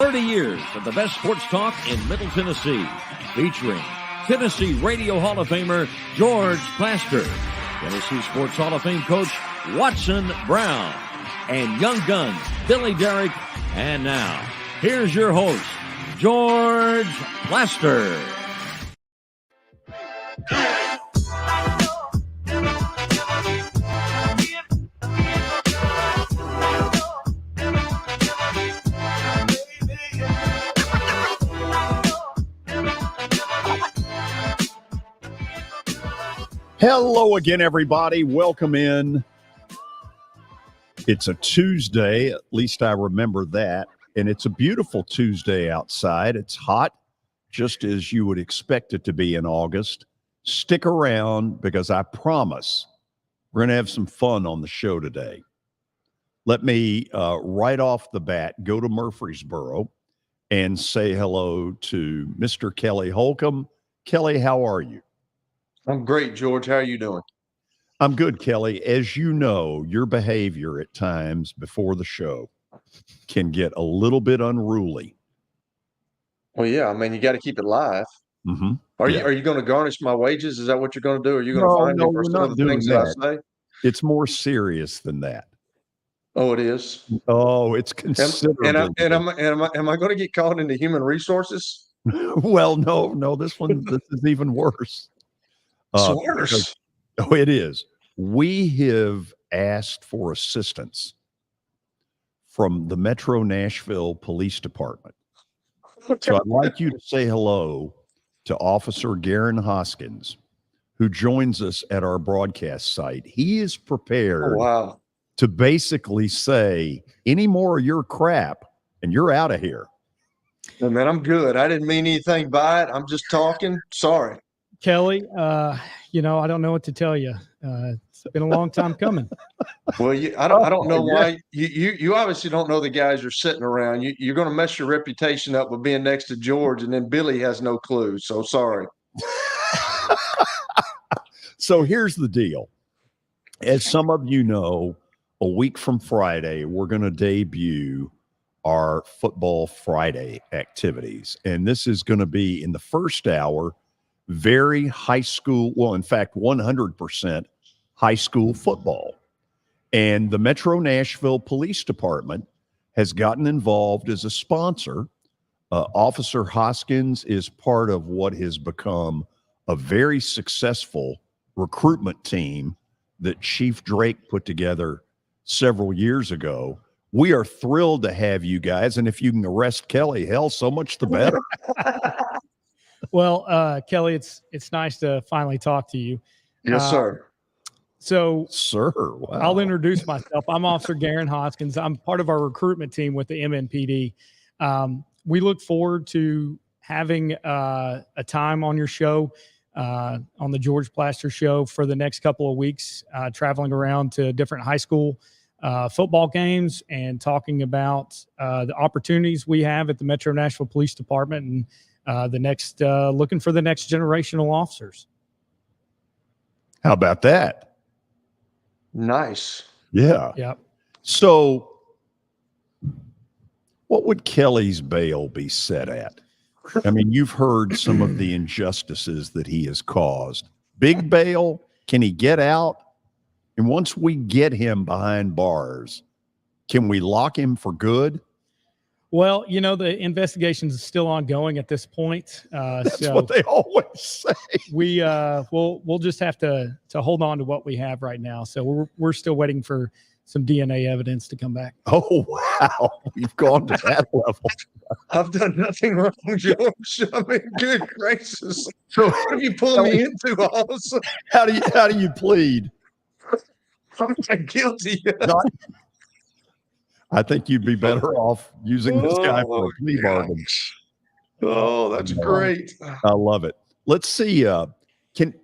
30 years of the best sports talk in Middle Tennessee, featuring Tennessee Radio Hall of Famer George Plaster, Tennessee Sports Hall of Fame coach Watson Brown, and young guns Billy Derrick. And now, here's your host, George Plaster. Hello again, everybody. Welcome in. It's a Tuesday, at least I remember that, and it's a beautiful Tuesday outside. It's hot, just as you would expect it to be in August. Stick around, because I promise we're going to have some fun on the show today. Let me, right off the bat, go to Murfreesboro and say hello to Mr. Kelly Holcomb. Kelly, how are you? I'm great, George. How are you doing? I'm good, Kelly. As you know, your behavior at times before the show can get a little bit unruly. Well, yeah. I mean, you got to keep it live. Mm-hmm. Are you going to garnish my wages? Is that what you're going to do? Are you going to find me for some of the things that I say? It's more serious than that. Oh, it is. Oh, it's considerably. Am I going to get called into human resources? Well, no. This is even worse. It's worse. Oh, it is. We have asked for assistance from the Metro Nashville Police Department. So I'd like you to say hello to Officer Garen Hoskins, who joins us at our broadcast site. He is prepared to basically say, any more of your crap, and you're out of here. Oh, man, I'm good. I didn't mean anything by it. I'm just talking. Sorry. Kelly, I don't know what to tell you. It's been a long time coming. Well, I don't know why you obviously don't know the guys you're sitting around. You're going to mess your reputation up with being next to George, and then Billy has no clue. So sorry. So here's the deal. As some of you know, a week from Friday, we're going to debut our Football Friday activities. And this is going to be in the first hour, very high school, well, in fact, 100% high school football. And the Metro Nashville Police Department has gotten involved as a sponsor. Officer Hoskins is part of what has become a very successful recruitment team that Chief Drake put together several years ago. We are thrilled to have you guys. And if you can arrest Kelly, hell, so much the better. Well, Kelly, it's nice to finally talk to you. Yes, sir. Sir, wow. I'll introduce myself. I'm Officer Garen Hoskins. I'm part of our recruitment team with the MNPD. We look forward to having a time on your show, on the George Plaster Show, for the next couple of weeks, traveling around to different high school football games and talking about the opportunities we have at the Metro Nashville Police Department and looking for the next generational officers. How about that? Nice. Yeah. Yep. So what would Kelly's bail be set at? I mean, you've heard some of the injustices that he has caused. Big bail, can he get out? And once we get him behind bars, can we lock him for good? Well, the investigation is still ongoing at this point. That's what they always say. We'll just have to hold on to what we have right now. So we're still waiting for some DNA evidence to come back. Oh, wow. You've gone to that level. I've done nothing wrong, George. I mean, good gracious. So what are you pulling me into all of a sudden? How do you plead? I'm not guilty. I think you'd be better off using this guy for a plea bargain. Oh, that's great. I love it. Let's see.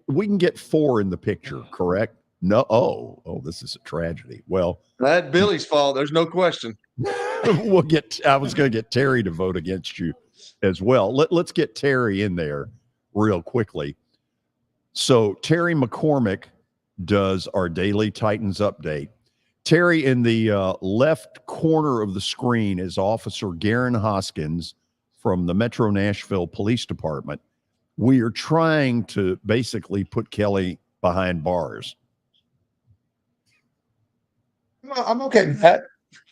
We can get 4 in the picture, correct? No. Oh, this is a tragedy. Well, that's Billy's fault. There's no question. I was going to get Terry to vote against you as well. Let's get Terry in there real quickly. So Terry McCormick does our daily Titans update. Terry, in the left corner of the screen is Officer Garen Hoskins from the Metro Nashville Police Department. We are trying to basically put Kelly behind bars. I'm okay with that.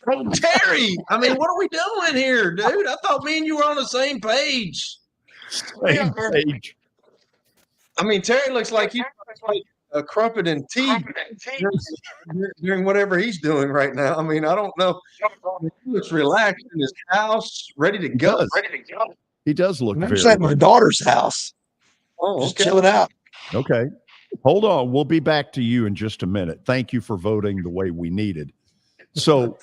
Oh, Terry, I mean, what are we doing here, dude? I thought me and you were on the same page. Same page. I mean, Terry looks like he's a crumpet and tea during whatever he's doing right now. I mean, I don't know. He looks relaxed in his house, ready to go. He does look I'm very. at my daughter's house. Oh, Just okay. chilling out. Okay. Hold on. We'll be back to you in just a minute. Thank you for voting the way we needed. So,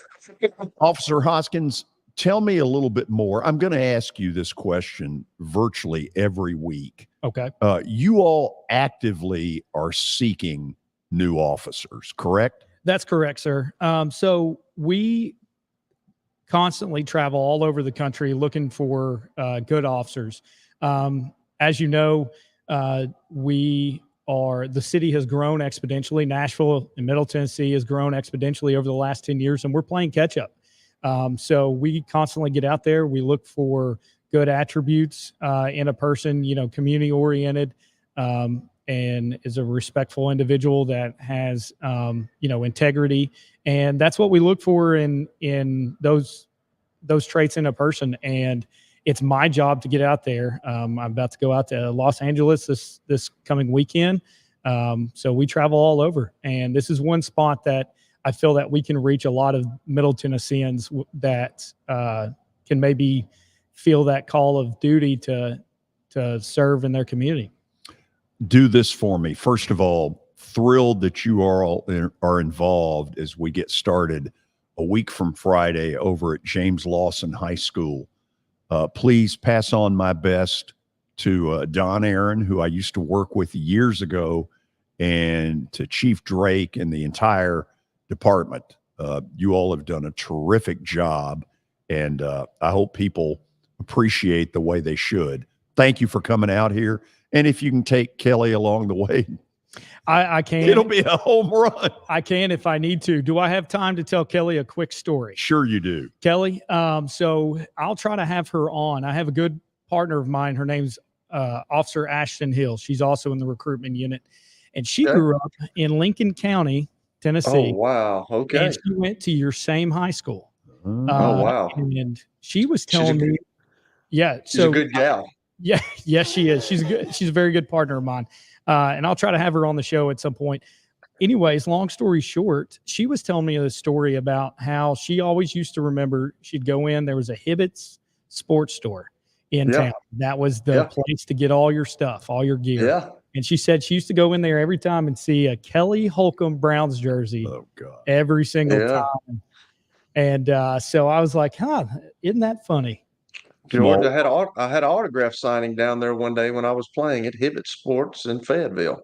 Officer Hoskins, tell me a little bit more. I'm going to ask you this question virtually every week. Okay. You all actively are seeking new officers, correct? That's correct, sir. So we constantly travel all over the country looking for good officers. As you know, the city has grown exponentially. Nashville and Middle Tennessee has grown exponentially over the last 10 years, and we're playing catch up. So we constantly get out there. We look for good attributes in a person, community oriented, and is a respectful individual that has, integrity. And that's what we look for in those traits in a person. And it's my job to get out there. I'm about to go out to Los Angeles this coming weekend. So we travel all over, and this is one spot that I feel that we can reach a lot of Middle Tennesseans that can maybe feel that call of duty to serve in their community. Do this for me. First of all, thrilled that you are involved as we get started a week from Friday over at James Lawson High School. Please pass on my best to Don Aaron, who I used to work with years ago, and to Chief Drake and the entire department. You all have done a terrific job, and I hope people appreciate the way they should. Thank you for coming out here. And if you can take Kelly along the way, I can. It'll be a home run. I can if I need to. Do I have time to tell Kelly a quick story? Sure you do. Kelly, so I'll try to have her on. I have a good partner of mine. Her name's Officer Ashton Hill. She's also in the recruitment unit. And she grew up in Lincoln County, Tennessee. Oh, wow. Okay. And she went to your same high school. Wow. And she was telling me, she's a good gal. Yes, she is. She's good. She's a very good partner of mine. And I'll try to have her on the show at some point. Anyways, long story short, she was telling me a story about how she always used to remember she'd go in. There was a Hibbett's sports store in town. That was the place to get all your stuff, all your gear. Yeah. And she said she used to go in there every time and see a Kelly Holcomb Browns jersey every single time. And so I was like, isn't that funny? George, I had an autograph signing down there one day when I was playing at Hibbett Sports in Fayetteville.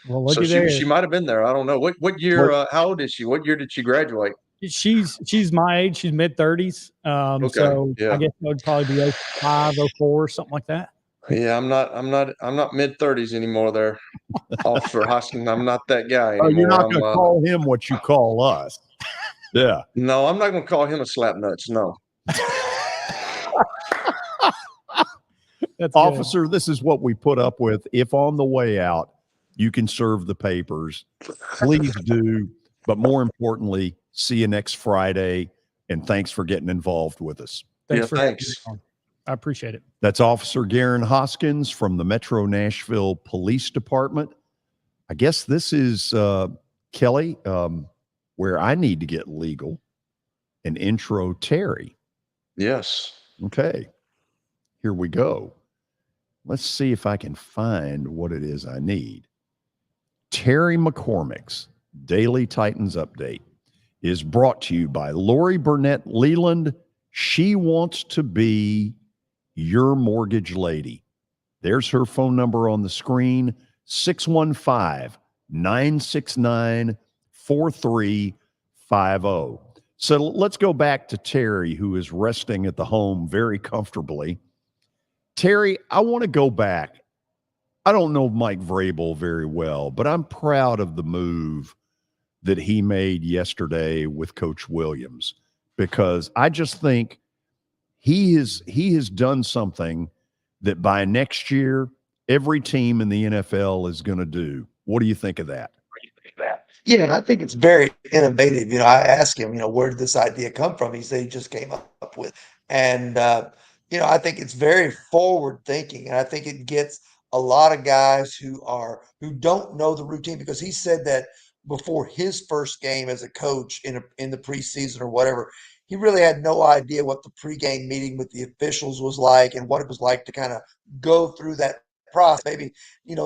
Well, look there. She might have been there. I don't know. What year? How old is she? What year did she graduate? She's my age. She's mid-30s. So I guess it would probably be 05, 04, something like that. Yeah, I'm not mid-30s anymore there, Officer Hoskins. I'm not that guy anymore. Oh, you're not going to call him what you call us. Yeah. No, I'm not going to call him a slap nuts. No. Officer, this is what we put up with. If on the way out you can serve the papers, please do. But more importantly, see you next Friday. And thanks for getting involved with us. Thanks. I appreciate it. That's Officer Garen Hoskins from the Metro Nashville Police Department. I guess this is Kelly, where I need to get legal and intro Terry. Yes. Okay. Here we go. Let's see if I can find what it is I need. Terry McCormick's Daily Titans Update is brought to you by Lori Burnett Leland. She wants to be your mortgage lady. There's her phone number on the screen, 615-969-4350. So let's go back to Terry, who is resting at the home very comfortably. Terry, I want to go back. I don't know Mike Vrabel very well, but I'm proud of the move that he made yesterday with Coach Williams, because I just think he has done something that by next year every team in the NFL is going to do. What do you think of that? Yeah, I think it's very innovative. I asked him, where did this idea come from? He said he just came up with. And I think it's very forward thinking, and I think it gets a lot of guys who don't know the routine, because he said that before his first game as a coach in the preseason or whatever, he really had no idea what the pregame meeting with the officials was like and what it was like to kind of go through that process. Maybe,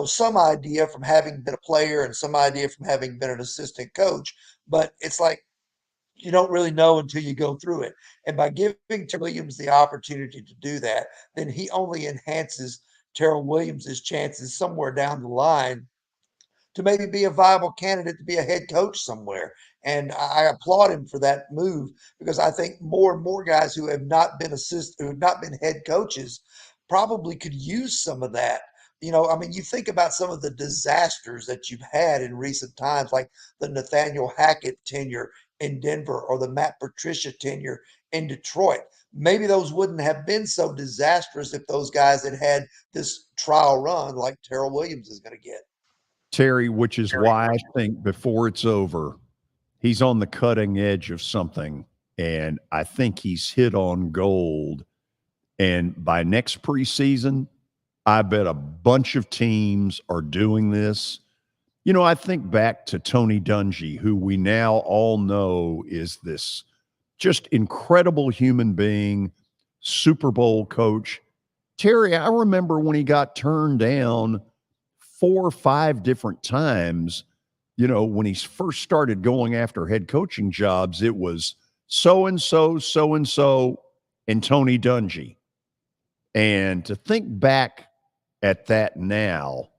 some idea from having been a player and some idea from having been an assistant coach, but it's like you don't really know until you go through it. And by giving Terrell Williams the opportunity to do that, then he only enhances Terrell Williams' chances somewhere down the line to maybe be a viable candidate to be a head coach somewhere. And I applaud him for that move, because I think more and more guys who have not been head coaches probably could use some of that. You think about some of the disasters that you've had in recent times, like the Nathaniel Hackett tenure in Denver or the Matt Patricia tenure in Detroit. Maybe those wouldn't have been so disastrous if those guys had this trial run like Terrell Williams is going to get. Terry, which is why I think before it's over, he's on the cutting edge of something, and I think he's hit on gold. And by next preseason, I bet a bunch of teams are doing this. I think back to Tony Dungy, who we now all know is this just incredible human being, Super Bowl coach. Terry, I remember when he got turned down 4 or 5 different times, when he first started going after head coaching jobs, it was so-and-so, so-and-so, and Tony Dungy. And to think back at that now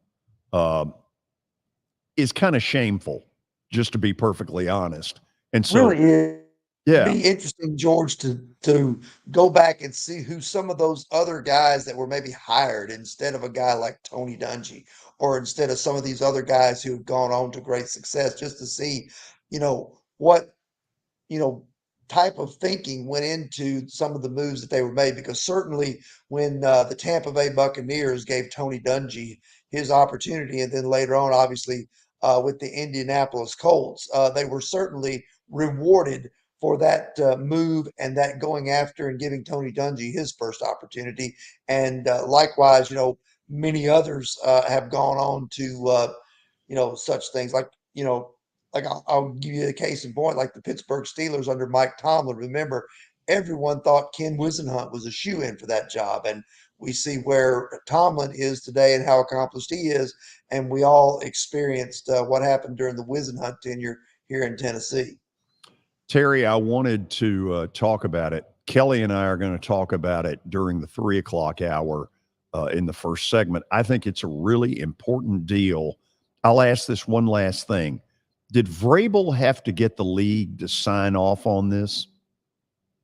is kind of shameful, just to be perfectly honest. And so, really is. yeah, It'd be interesting, George, to go back and see who some of those other guys that were maybe hired instead of a guy like Tony Dungy, or instead of some of these other guys who have gone on to great success, just to see, what, type of thinking went into some of the moves that they were made. Because certainly when the Tampa Bay Buccaneers gave Tony Dungy his opportunity, and then later on, obviously, with the Indianapolis Colts, they were certainly rewarded for that move and that going after and giving Tony Dungy his first opportunity. And likewise, many others have gone on to, such things like, I'll give you a case in point, like the Pittsburgh Steelers under Mike Tomlin. Remember, everyone thought Ken Whisenhunt was a shoo-in for that job. And we see where Tomlin is today and how accomplished he is. And we all experienced what happened during the Whisenhunt tenure here in Tennessee. Terry, I wanted to talk about it. Kelly and I are going to talk about it during the 3 o'clock hour in the first segment. I think it's a really important deal. I'll ask this one last thing. Did Vrabel have to get the league to sign off on this?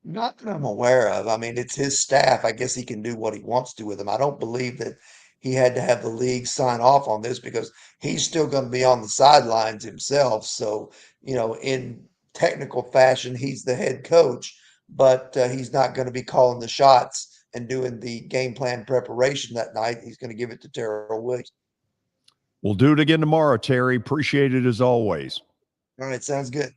Not that I'm aware of. I mean, it's his staff. I guess he can do what he wants to with them. I don't believe that he had to have the league sign off on this, because he's still going to be on the sidelines himself. So, in technical fashion, he's the head coach, but he's not going to be calling the shots and doing the game plan preparation that night. He's going to give it to Terrell Williams. We'll do it again tomorrow, Terry. Appreciate it as always. All right, sounds good.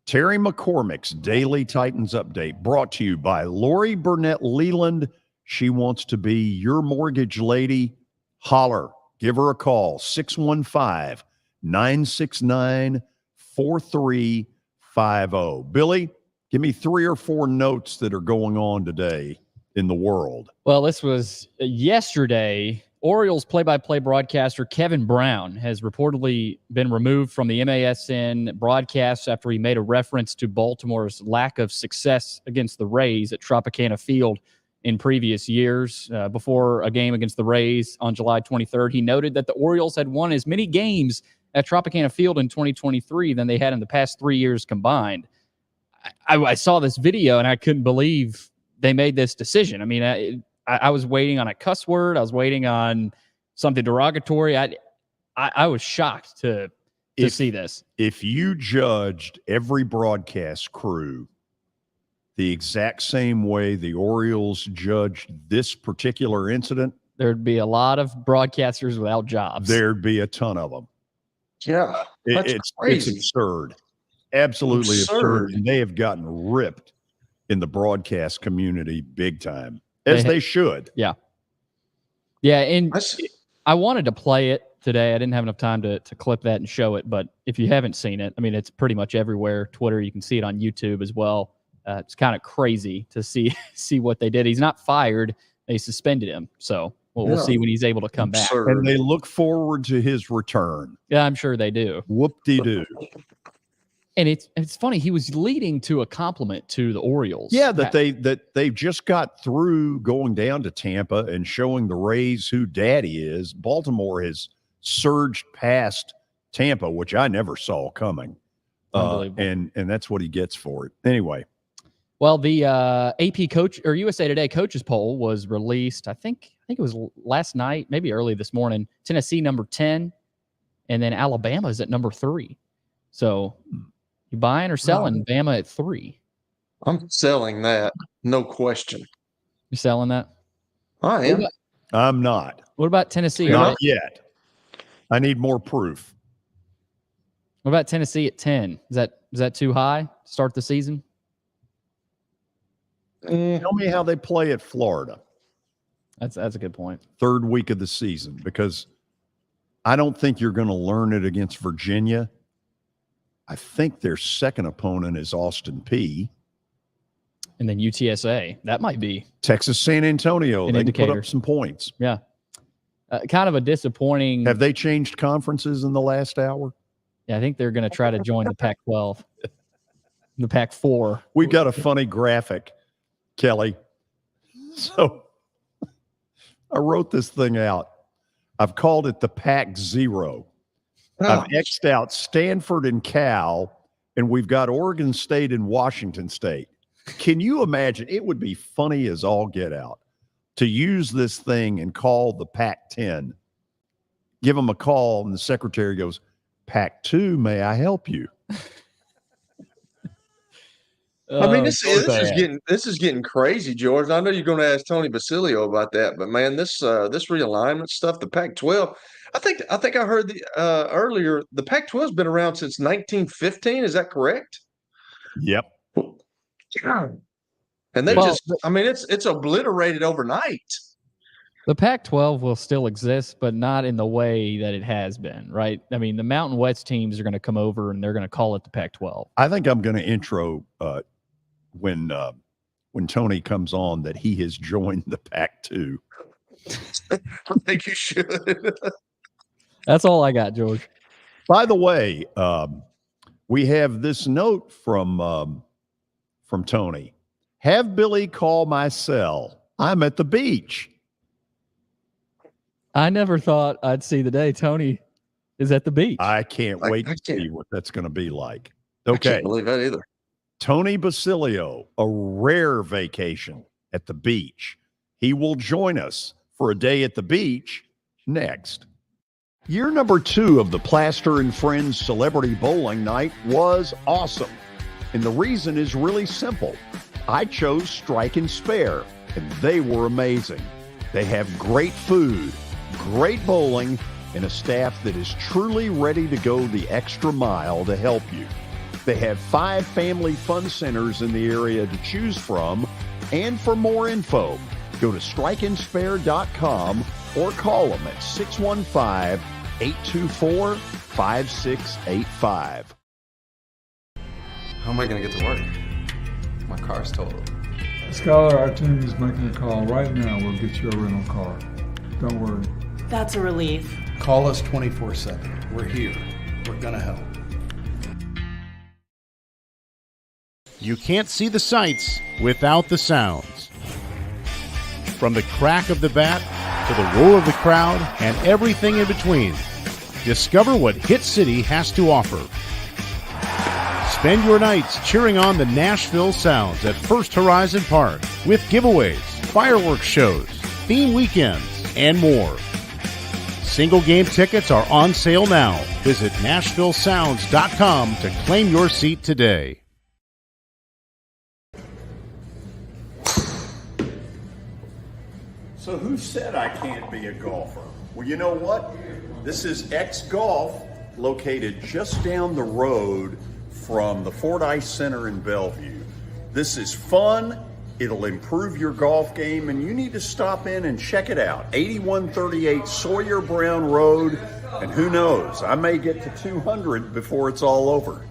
Terry McCormick's Daily Titans Update, brought to you by Lori Burnett Leland. She wants to be your mortgage lady. Holler. Give her a call, 615-969-4350. Billy, give me 3 or 4 notes that are going on today in the world. Well, this was yesterday. Orioles play-by-play broadcaster Kevin Brown has reportedly been removed from the MASN broadcast after he made a reference to Baltimore's lack of success against the Rays at Tropicana Field in previous years. Before a game against the Rays on July 23rd, he noted that the Orioles had won as many games at Tropicana Field in 2023 than they had in the past 3 years combined. I saw this video and I couldn't believe they made this decision. I mean, I was waiting on a cuss word. I was waiting on something derogatory. I was shocked to to see this. If you judged every broadcast crew the exact same way the Orioles judged this particular incident, there'd be a lot of broadcasters without jobs. There'd be a ton of them. Yeah, It's absurd. Absolutely absurd. And they have gotten ripped in the broadcast community big time, as they should. Yeah. Yeah, and I wanted to play it today. I didn't have enough time to clip that and show it, but if you haven't seen it, I mean, it's pretty much everywhere. Twitter, you can see it on YouTube as well. It's kind of crazy to see what they did. He's not fired. They suspended him. So we'll see when he's able to come back. And they look forward to his return. Yeah, I'm sure they do. Whoop-de-doo. And it's funny. He was leading to a compliment to the Orioles. Yeah, that they just got through going down to Tampa and showing the Rays who daddy is. Baltimore has surged past Tampa, which I never saw coming. And that's what he gets for it. Anyway. Well, the AP coach or USA Today coaches poll was released. I think it was last night, maybe early this morning. Tennessee number 10, and then Alabama is at number 3. So you buying or selling Bama at 3? I'm selling that, no question. You're selling that? I am. I'm not. What about Tennessee? Not yet. I need more proof. What about Tennessee at 10? Is that too high to start the season? Tell me how they play at Florida. That's a good point. Third week of the season, because I don't think you're going to learn it against Virginia. I think their second opponent is Austin Peay. And then UTSA. That might be. Texas San Antonio. They can put up some points. Yeah. Kind of a disappointing. Have they changed conferences in the last hour? Yeah, I think they're going to try to join the Pac-12. The Pac-4. We've got a funny graphic, Kelly. So I wrote this thing out. I've called it the Pac-0. I've X'd out Stanford and Cal, and we've got Oregon State and Washington State. Can you imagine? It would be funny as all get out to use this thing and call the Pac-10. Give them a call, and the secretary goes, Pac-2, may I help you? I mean, this is getting crazy, George. I know you're going to ask Tony Basilio about that, but man, this realignment stuff, the Pac-12. I think I heard earlier the Pac-12's been around since 1915. Is that correct? Yep. And it's obliterated overnight. The Pac-12 will still exist, but not in the way that it has been, right? I mean, the Mountain West teams are going to come over and they're going to call it the Pac-12. I think I'm going to intro when Tony comes on that he has joined the Pac-2. I think you should. That's all I got, George. By the way, we have this note from Tony. Have Billy call my cell. I'm at the beach. I never thought I'd see the day Tony is at the beach. I can't wait to see what that's going to be like. Okay. I can't believe that either. Tony Basilio, a rare vacation at the beach. He will join us for a day at the beach next. Year number 2 of the Plaster and Friends Celebrity Bowling Night was awesome. And the reason is really simple. I chose Strike and Spare, and they were amazing. They have great food, great bowling, and a staff that is truly ready to go the extra mile to help you. They have 5 family fun centers in the area to choose from, and for more info, go to strikeandspare.com or call them at 615-824-5685. How am I going to get to work? My car's totaled. Skylar, our team is making a call right now. We'll get you a rental car. Don't worry. That's a relief. Call us 24/7. We're here. We're going to help. You can't see the sights without the sounds. From the crack of the bat to the roar of the crowd and everything in between, discover what Hit City has to offer. Spend your nights cheering on the Nashville Sounds at First Horizon Park with giveaways, fireworks shows, theme weekends, and more. Single game tickets are on sale now. Visit NashvilleSounds.com to claim your seat today. So who said I can't be a golfer? Well, you know what? This is X Golf, located just down the road from the Fordyce Center in Bellevue. This is fun. It'll improve your golf game, and you need to stop in and check it out. 8138 Sawyer Brown Road, and who knows, I may get to 200 before it's all over.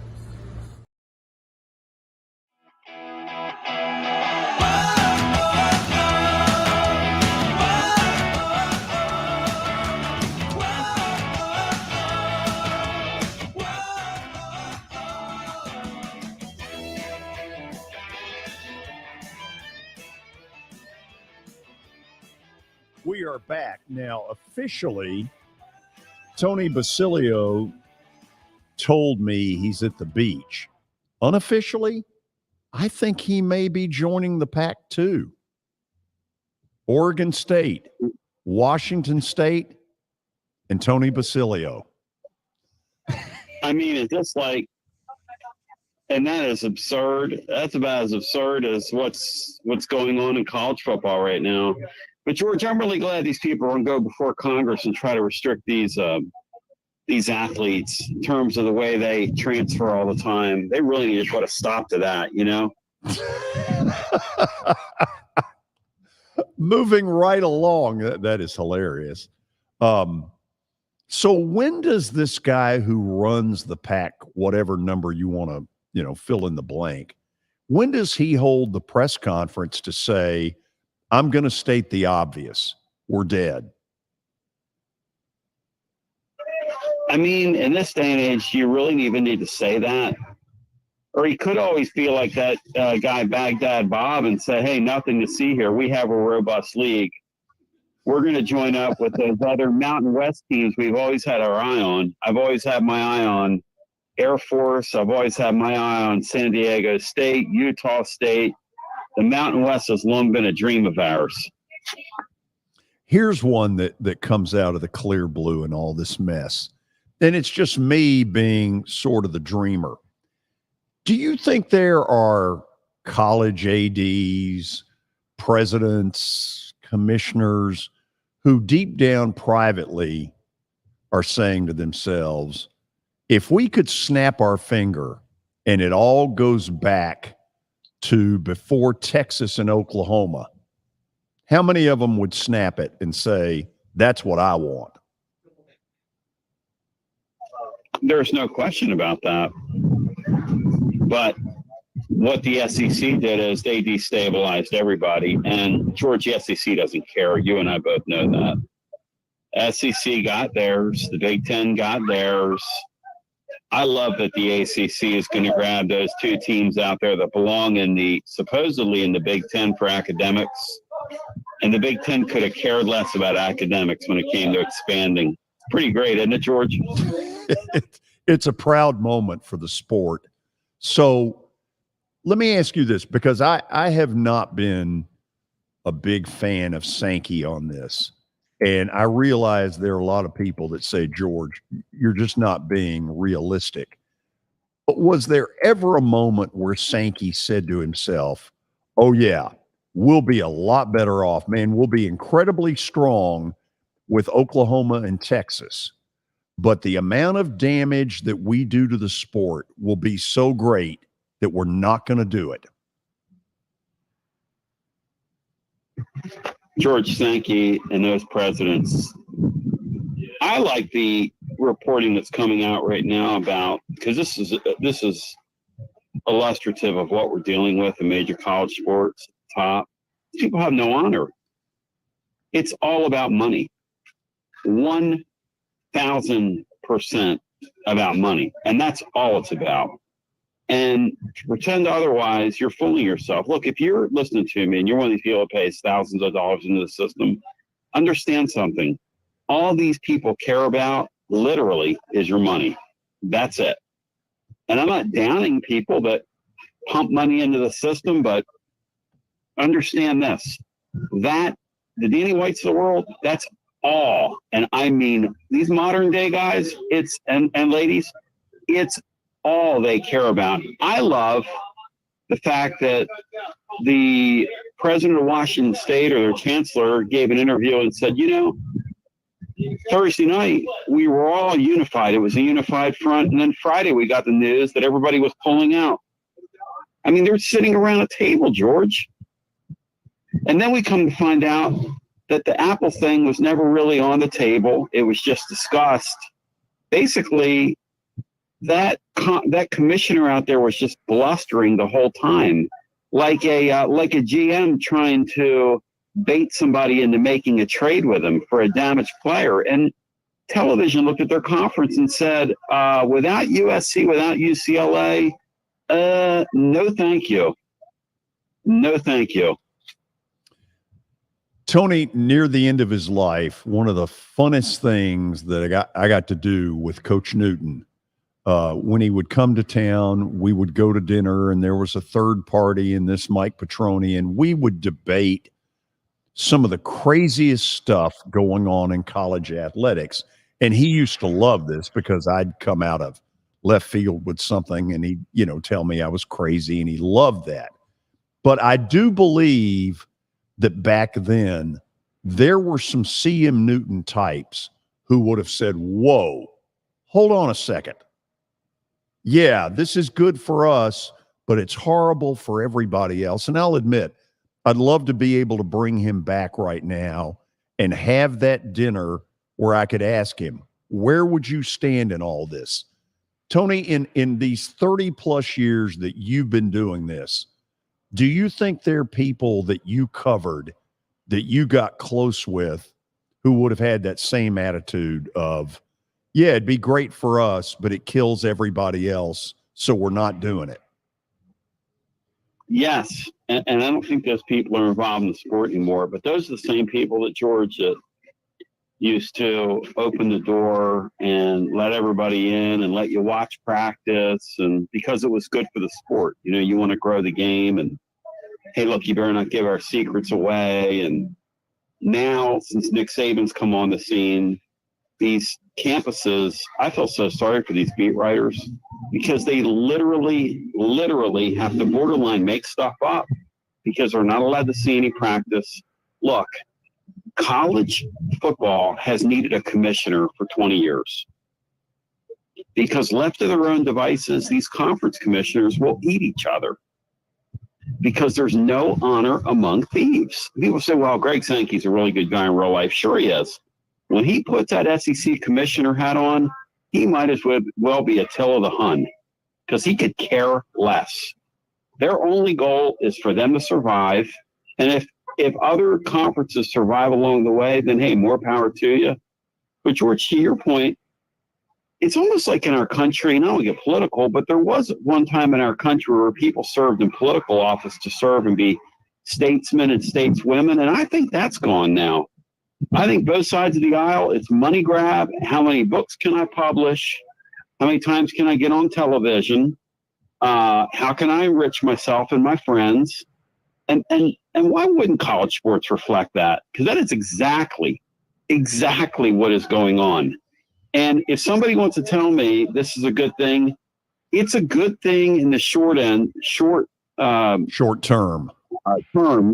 We are back now. Officially, Tony Basilio told me he's at the beach. Unofficially, I think he may be joining the pack too. Oregon State, Washington State, and Tony Basilio. I mean, it's just like, and that is absurd. That's about as absurd as what's going on in college football right now. But George, I'm really glad these people are going to go before Congress and try to restrict these athletes in terms of the way they transfer all the time. They really need to put a stop to that, you know? Moving right along, that is hilarious. So when does this guy who runs the pack, whatever number you want to, fill in the blank, when does he hold the press conference to say, I'm going to state the obvious, we're dead? I mean, in this day and age, you really even need to say that. Or he could always be like that guy Baghdad Bob and say, hey, nothing to see here. We have a robust league. We're going to join up with those other Mountain West teams we've always had our eye on. I've always had my eye on Air Force. I've always had my eye on San Diego State, Utah State. The Mountain West has long been a dream of ours. Here's one that comes out of the clear blue in all this mess. And it's just me being sort of the dreamer. Do you think there are college ADs, presidents, commissioners who deep down privately are saying to themselves, if we could snap our finger and it all goes back to before Texas and Oklahoma, how many of them would snap it and say, that's what I want? There's no question about that. But what the SEC did is they destabilized everybody. And George, the SEC doesn't care. You and I both know that. SEC got theirs. The Big Ten got theirs. I love that the ACC is going to grab those two teams out there that belong supposedly in the Big Ten for academics. And the Big Ten could have cared less about academics when it came to expanding. Pretty great, isn't it, George? It's a proud moment for the sport. So let me ask you this, because I have not been a big fan of Sankey on this. And I realize there are a lot of people that say, George, you're just not being realistic. But was there ever a moment where Sankey said to himself, oh, yeah, we'll be a lot better off, man. We'll be incredibly strong with Oklahoma and Texas. But the amount of damage that we do to the sport will be so great that we're not going to do it? George Sankey and those presidents. I like the reporting that's coming out right now about, because this is illustrative of what we're dealing with in major college sports. Top people have no honor. It's all about money. 1,000% about money, and that's all it's about. And to pretend otherwise, you're fooling yourself. Look, if you're listening to me and you're one of these people that pays thousands of dollars into the system, understand something. All these people care about literally is your money. That's it. And I'm not downing people that pump money into the system, but understand this, that the Danny Whites of the world, that's all, and I mean these modern day guys, and ladies, it's all they care about. I love the fact that the president of Washington State or their chancellor gave an interview and said, Thursday night, we were all unified. It was a unified front. And then Friday, we got the news that everybody was pulling out. I mean, they're sitting around a table, George. And then we come to find out that the Apple thing was never really on the table. It was just discussed. Basically, that commissioner out there was just blustering the whole time, like a GM trying to bait somebody into making a trade with him for a damaged player. And television looked at their conference and said, without USC, without UCLA, no thank you. No thank you. Tony, near the end of his life, one of the funnest things that I got to do with Coach Newton, when he would come to town, we would go to dinner, and there was a third party, and this Mike Petroni, and we would debate some of the craziest stuff going on in college athletics. And he used to love this because I'd come out of left field with something, and he'd, tell me I was crazy, and he loved that. But I do believe that back then there were some CM Newton types who would have said, whoa, hold on a second. Yeah, this is good for us, but it's horrible for everybody else. And I'll admit, I'd love to be able to bring him back right now and have that dinner where I could ask him, where would you stand in all this? Tony, in these 30 plus years that you've been doing this, do you think there are people that you covered, that you got close with, who would have had that same attitude of, yeah, it'd be great for us, but it kills everybody else, so we're not doing it? Yes, and I don't think those people are involved in the sport anymore, but those are the same people that George used to open the door and let everybody in and let you watch practice, and because it was good for the sport. You want to grow the game, and hey, look, you better not give our secrets away. And now, since Nick Saban's come on the scene, these campuses, I feel so sorry for these beat writers because they literally have to borderline make stuff up because they're not allowed to see any practice. Look, college football has needed a commissioner for 20 years because left to their own devices, these conference commissioners will eat each other because there's no honor among thieves. People say, well, Greg Sankey's a really good guy in real life. Sure he is. When he puts that SEC commissioner hat on, he might as well be Attila the Hun because he could care less. Their only goal is for them to survive. And if other conferences survive along the way, then, hey, more power to you. But, George, to your point, it's almost like in our country, and I don't get political, but there was one time in our country where people served in political office to serve and be statesmen and stateswomen, and I think that's gone now. I think both sides of the aisle, it's money grab. How many books can I publish? How many times can I get on television? How can I enrich myself and my friends? And why wouldn't college sports reflect that? Because that is exactly what is going on. And if somebody wants to tell me this is a good thing, it's a good thing in the short term.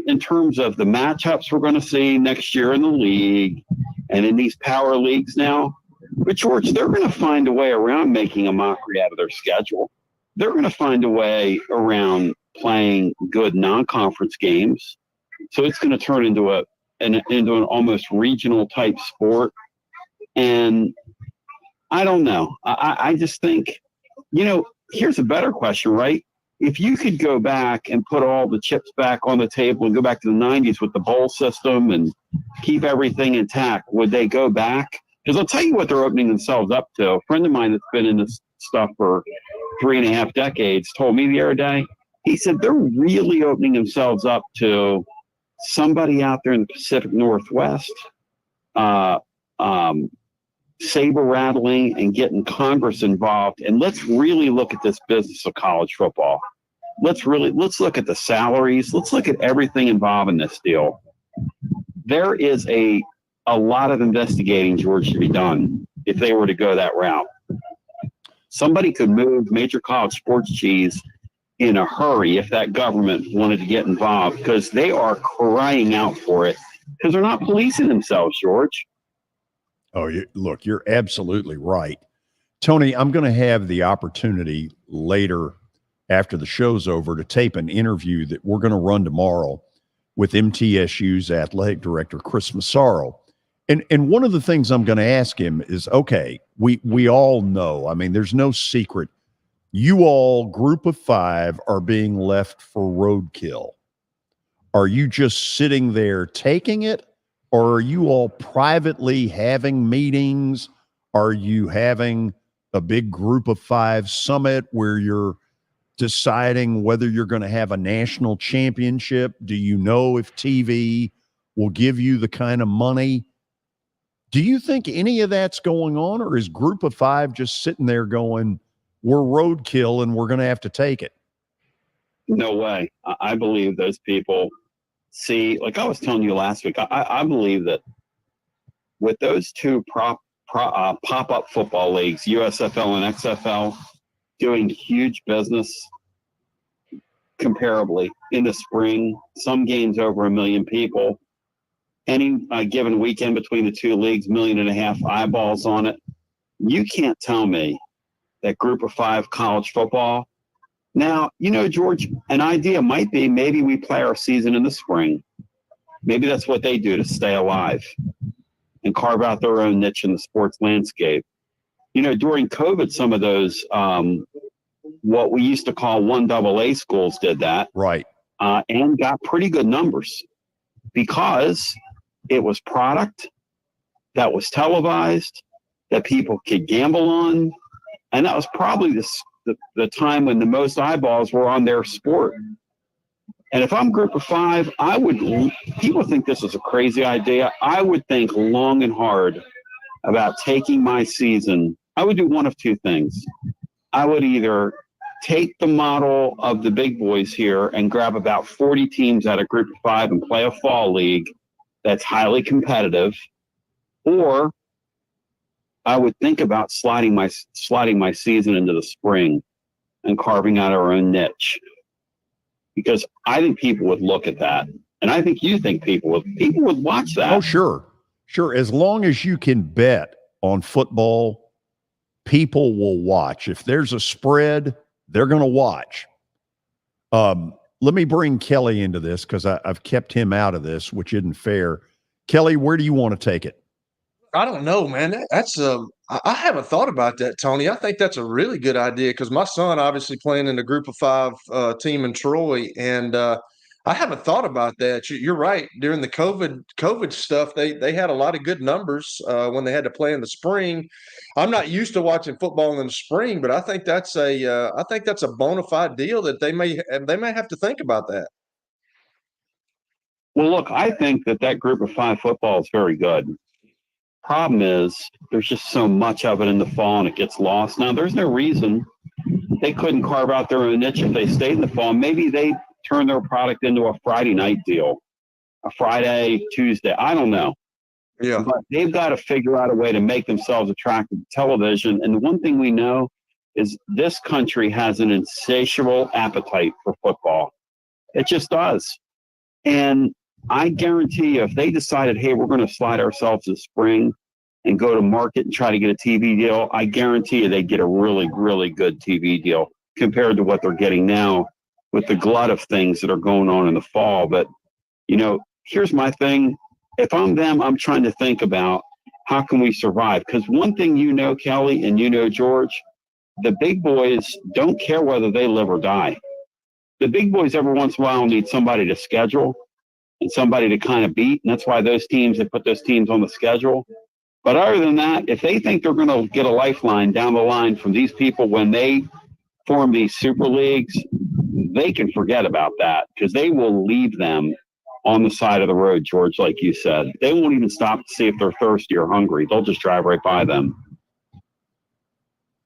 In terms of the matchups we're going to see next year in the league and in these power leagues now. But, George, they're going to find a way around making a mockery out of their schedule. They're going to find a way around playing good non-conference games. So it's going to turn into an almost regional type sport. And I don't know. I just think, here's a better question, right? If you could go back and put all the chips back on the table and go back to the 90s with the bowl system and keep everything intact, would they go back? Because I'll tell you what they're opening themselves up to. A friend of mine that's been in this stuff for 3.5 decades told me the other day, he said they're really opening themselves up to somebody out there in the Pacific Northwest saber rattling and getting Congress involved. And let's really look at this business of college football. Let's look at the salaries. Let's look at everything involved in this deal. There is a a lot of investigating, George, to be done if they were to go that route. Somebody could move major college sports cheese in a hurry if that government wanted to get involved, because they are crying out for it because they're not policing themselves, George. Oh, look, you're absolutely right. Tony, I'm going to have the opportunity later after the show's over to tape an interview that we're going to run tomorrow with MTSU's athletic director, Chris Massaro. And one of the things I'm going to ask him is, okay, we all know, I mean, there's no secret. You all, group of 5, are being left for roadkill. Are you just sitting there taking it? Or are you all privately having meetings? Are you having a big group of 5 summit where you're deciding whether you're going to have a national championship? Do you know if TV will give you the kind of money? Do you think any of that's going on, or is group of 5 just sitting there going, we're roadkill and we're going to have to take it? No way. I believe those people see, like I was telling you last week, I believe that with those 2 pop-up football leagues, USFL and XFL, doing huge business comparably in the spring, some games over 1 million people, any given weekend between the 2 leagues, 1.5 million eyeballs on it. You can't tell me that group of 5 college football. Now, George, an idea might be maybe we play our season in the spring. Maybe that's what they do to stay alive and carve out their own niche in the sports landscape. During COVID, some of those, what we used to call 1AA schools did that. Right. And got pretty good numbers because it was product that was televised, that people could gamble on. And that was probably the time when the most eyeballs were on their sport. And if I'm group of 5, people think this is a crazy idea. I would think long and hard about taking my season. I would do one of 2 things. I would either take the model of the big boys here and grab about 40 teams out of group of 5 and play a fall league that's highly competitive, or I would think about sliding my season into the spring and carving out our own niche, because I think people would look at that, and I think you think people would watch that. Oh, sure. As long as you can bet on football, people will watch. If there's a spread, they're going to watch. Let me bring Kelly into this because I've kept him out of this, which isn't fair. Kelly, where do you want to take it? I don't know, man. That's I haven't thought about that, Tony. I think that's a really good idea because my son obviously playing in the group of 5 team in Troy, and I haven't thought about that. You're right. During the COVID stuff, they had a lot of good numbers when they had to play in the spring. I'm not used to watching football in the spring, but I think that's a bona fide deal that they may have to think about that. Well, look, I think that group of 5 football is very good. Problem is, there's just so much of it in the fall and it gets lost. Now, there's no reason they couldn't carve out their own niche if they stayed in the fall. Maybe they turn their product into a Friday night deal, a Friday, Tuesday. I don't know. Yeah. But they've got to figure out a way to make themselves attractive to television. And the one thing we know is this country has an insatiable appetite for football. It just does. And I guarantee you, if they decided, hey, we're going to slide ourselves in spring and go to market and try to get a TV deal, I guarantee you they'd get a really, really good TV deal compared to what they're getting now with the glut of things that are going on in the fall. But, here's my thing. If I'm them, I'm trying to think about how can we survive? Because one thing Kelly, and George, the big boys don't care whether they live or die. The big boys every once in a while need somebody to schedule and somebody to kind of beat. And that's why they put those teams on the schedule. But other than that, if they think they're going to get a lifeline down the line from these people when they form these super leagues, they can forget about that because they will leave them on the side of the road, George, like you said. They won't even stop to see if they're thirsty or hungry. They'll just drive right by them.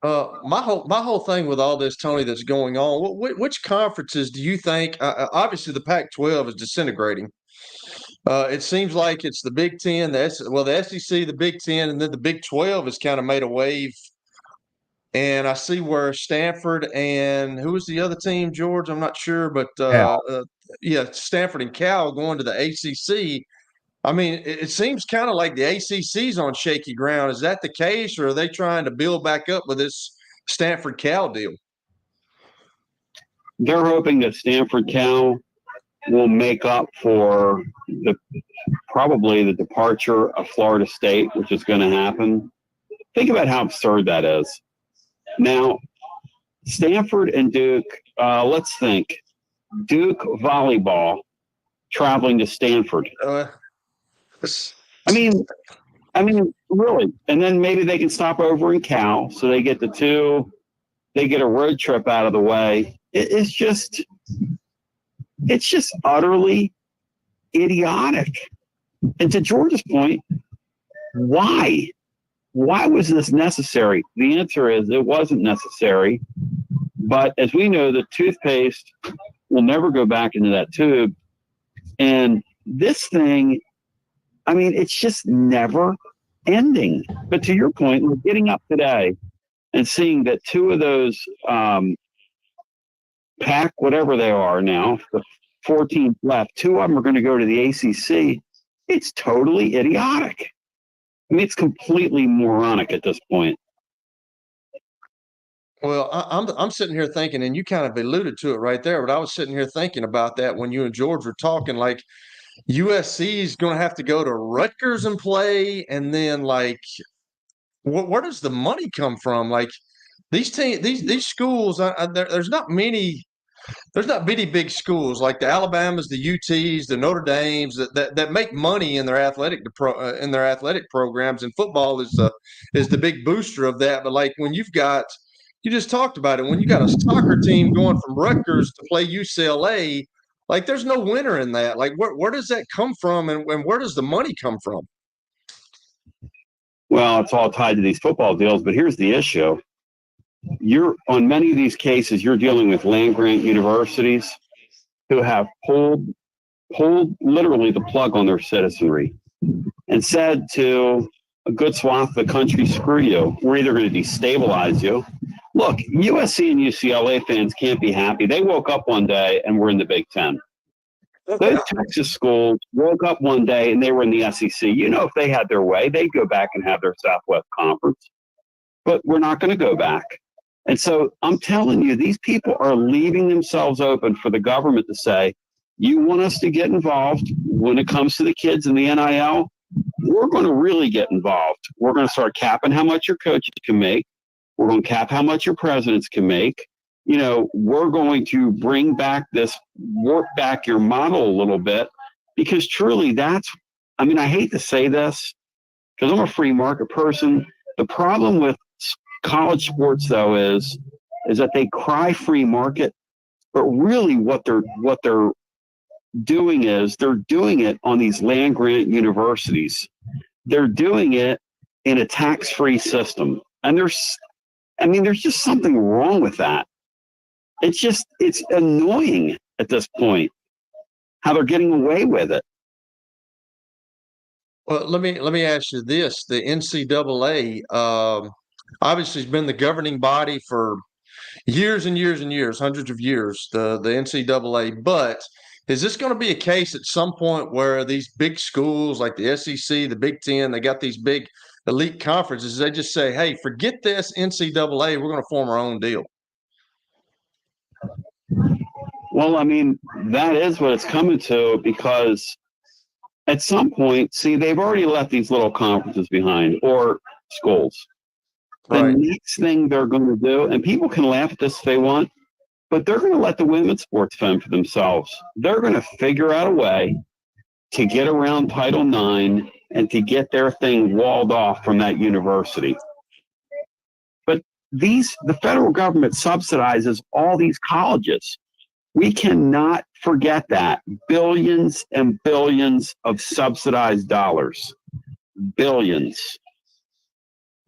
My whole thing with all this, Tony, that's going on, which conferences do you think? Obviously, the Pac-12 is disintegrating. It seems like it's the Big Ten, the SEC, the Big Ten, and then the Big 12 has kind of made a wave. And I see where Stanford and who was the other team, George? I'm not sure, but Stanford and Cal going to the ACC. I mean, it seems kind of like the ACC's on shaky ground. Is that the case, or are they trying to build back up with this Stanford Cal deal? They're hoping that Stanford Cal will make up for probably the departure of Florida State, which is going to happen. Think about how absurd that is. Now, Stanford and Duke, let's think. Duke volleyball traveling to Stanford. I mean, really. And then maybe they can stop over in Cal, so they get a road trip out of the way. It's just utterly idiotic. And to George's point, why? Why was this necessary? The answer is it wasn't necessary. But as we know, the toothpaste will never go back into that tube. And this thing, I mean, it's just never ending. But to your point, we're getting up today and seeing that two of those pack, whatever they are now, the 14 left, two of them are going to go to the ACC. It's totally idiotic. I mean, it's completely moronic at this point. Well, I'm sitting here thinking, and you kind of alluded to it right there, but I was sitting here thinking about that when you and George were talking, like USC is going to have to go to Rutgers and play, and then like, where does the money come from? Like these schools, there's not many. There's not many big schools like the Alabamas, the UTs, the Notre Dames that make money in their athletic programs, and football is the big booster of that. But like when you just talked about it, when you got a soccer team going from Rutgers to play UCLA, like there's no winner in that. Like where does that come from, and where does the money come from? Well, it's all tied to these football deals, but here's the issue. You're on many of these cases, you're dealing with land grant universities who have pulled literally the plug on their citizenry and said to a good swath of the country, screw you. We're either going to destabilize you. Look, USC and UCLA fans can't be happy. They woke up one day and we're in the Big Ten. Those Texas schools woke up one day and they were in the SEC. You know, if they had their way, they'd go back and have their Southwest Conference. But we're not going to go back. And so I'm telling you, these people are leaving themselves open for the government to say, you want us to get involved when it comes to the kids in the NIL? We're going to really get involved. We're going to start capping how much your coaches can make. We're going to cap how much your presidents can make. You know, we're going to work back your model a little bit, because truly I hate to say this because I'm a free market person. The problem with college sports, though, is that they cry free market, but really what they're doing is they're doing it on these land grant universities. They're doing it in a tax-free system, and there's just something wrong with that. It's annoying at this point how they're getting away with it. Well, let me ask you this: the NCAA obviously has been the governing body for years and years and years, hundreds of years. The NCAA, but is this going to be a case at some point where these big schools like the SEC, the Big Ten, they got these big elite conferences? They just say, "Hey, forget this NCAA. We're going to form our own deal." Well, I mean, that is what it's coming to, because at some point, see, they've already left these little conferences behind, or schools. The next thing they're going to do, and people can laugh at this if they want, but they're going to let the women's sports fend for themselves. They're going to figure out a way to get around Title IX and to get their thing walled off from that university. But the federal government subsidizes all these colleges. We cannot forget that. Billions and billions of subsidized dollars. Billions.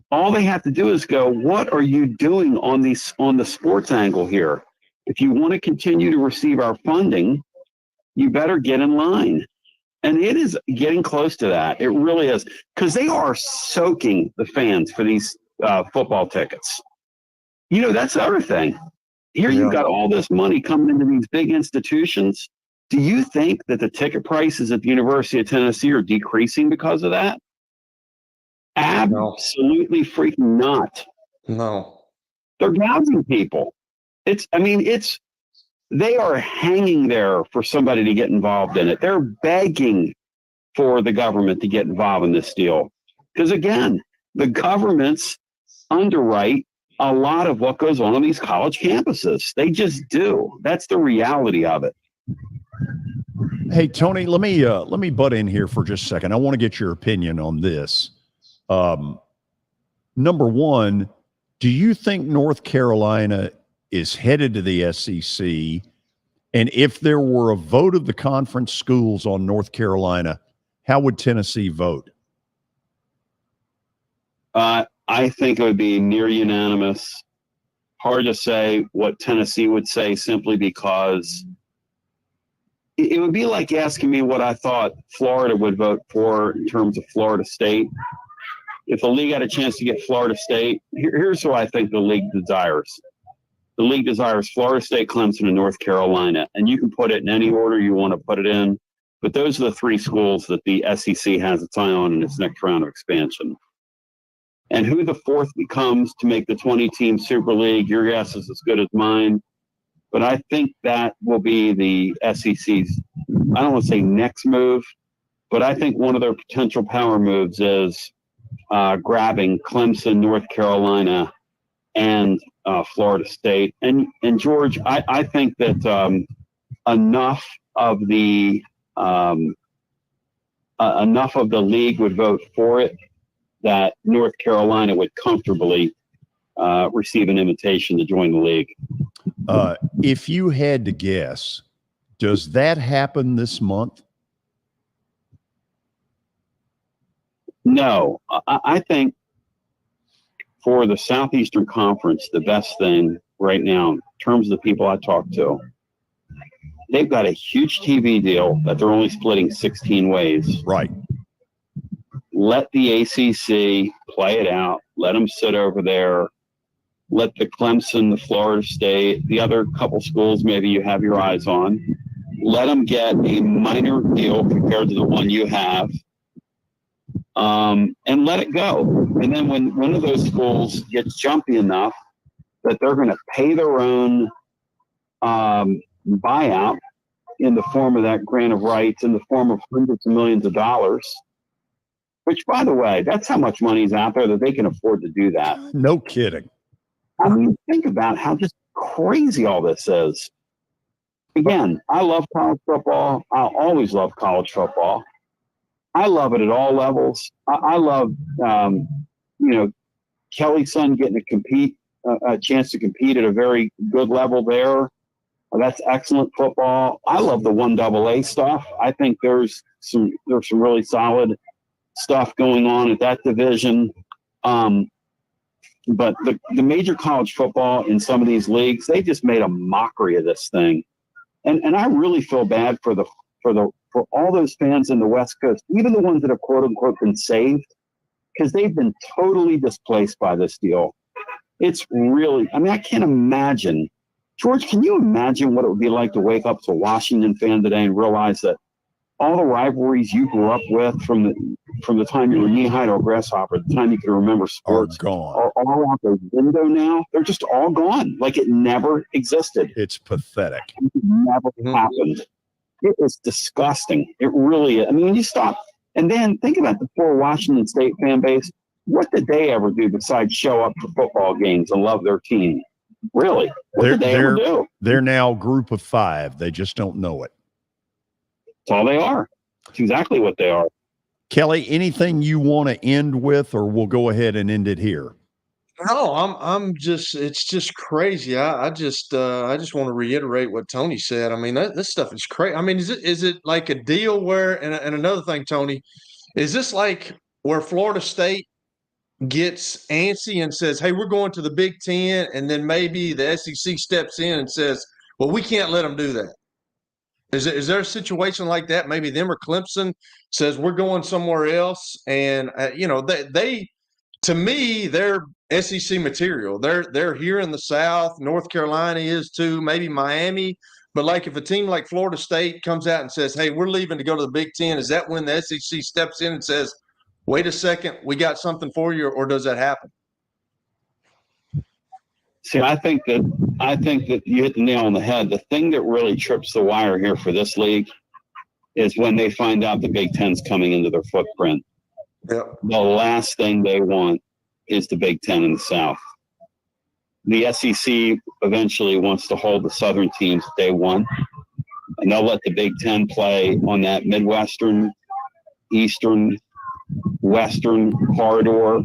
All they have to do is go, what are you doing on the sports angle here? If you want to continue to receive our funding, you better get in line. And it is getting close to that. It really is, because they are soaking the fans for these football tickets. You know, that's the other thing. Here you've got all this money coming into these big institutions. Do you think that the ticket prices at the University of Tennessee are decreasing because of that? Absolutely freaking not. No. They're gouging people. They are hanging there for somebody to get involved in it. They're begging for the government to get involved in this deal. Because again, the governments underwrite a lot of what goes on these college campuses. They just do. That's the reality of it. Hey, Tony, let me butt in here for just a second. I want to get your opinion on this. Number one, do you think North Carolina is headed to the SEC? And if there were a vote of the conference schools on North Carolina, how would Tennessee vote? I think it would be near unanimous. Hard to say what Tennessee would say, simply because it would be like asking me what I thought Florida would vote for in terms of Florida State. If the league had a chance to get Florida State, here's who I think the league desires. The league desires Florida State, Clemson, and North Carolina. And you can put it in any order you want to put it in. But those are the three schools that the SEC has its eye on in its next round of expansion. And who the fourth becomes to make the 20-team Super League, your guess is as good as mine. But I think that will be the SEC's, I don't want to say next move, but I think one of their potential power moves is grabbing Clemson, North Carolina, and Florida State. And George, I think that enough of the league would vote for it that North Carolina would comfortably receive an invitation to join the league. If you had to guess, does that happen this month? No, I think for the Southeastern Conference, the best thing right now, in terms of the people I talk to, they've got a huge TV deal that they're only splitting 16 ways. Right. Let the ACC play it out. Let them sit over there. Let the Clemson, the Florida State, the other couple schools maybe you have your eyes on, let them get a minor deal compared to the one you have, and let it go. And then when one of those schools gets jumpy enough that they're going to pay their own buyout in the form of that grant of rights, in the form of hundreds of millions of dollars, which, by the way, that's how much money is out there that they can afford to do that. No kidding. I mean, think about how just crazy all this is. Again, I love college football. I'll always love college football. I love it at all levels. I love, Kelly's son getting to compete, a chance to compete at a very good level there. That's excellent football. I love the 1AA stuff. I think there's some really solid stuff going on at that division. But the major college football in some of these leagues, they just made a mockery of this thing. And I really feel bad for all those fans in the West Coast, even the ones that have quote unquote been saved, because they've been totally displaced by this deal. It's really, I mean, I can't imagine. George, can you imagine what it would be like to wake up as a Washington fan today and realize that all the rivalries you grew up with from the time you were knee-high to a grasshopper, the time you can remember sports, are gone. Are all out the window now? They're just all gone, like it never existed. It's pathetic. It never happened. It is disgusting. It really is. I mean, when you stop and then think about the poor Washington State fan base. What did they ever do besides show up for football games and love their team? Really? What did they ever do? They're now a group of five. They just don't know it. That's all they are. It's exactly what they are. Kelly, anything you want to end with, or we'll go ahead and end it here? No, it's just crazy. I just want to reiterate what Tony said. I mean, this stuff is crazy. I mean, is it like a deal where, and another thing, Tony, is this like where Florida State gets antsy and says, hey, we're going to the Big Ten, and then maybe the SEC steps in and says, well, we can't let them do that. Is there a situation like that? Maybe them or Clemson says we're going somewhere else, and they to me they're SEC material. They're here in the South. North Carolina is too. Maybe Miami. But like if a team like Florida State comes out and says, "Hey, we're leaving to go to the Big Ten," is that when the SEC steps in and says, "Wait a second, we got something for you," or does that happen? See, I think that you hit the nail on the head. The thing that really trips the wire here for this league is when they find out the Big Ten's coming into their footprint. Yep. The last thing they want is the Big Ten in the South. The SEC eventually wants to hold the Southern teams day one, and they'll let the Big Ten play on that Midwestern, Eastern, Western corridor.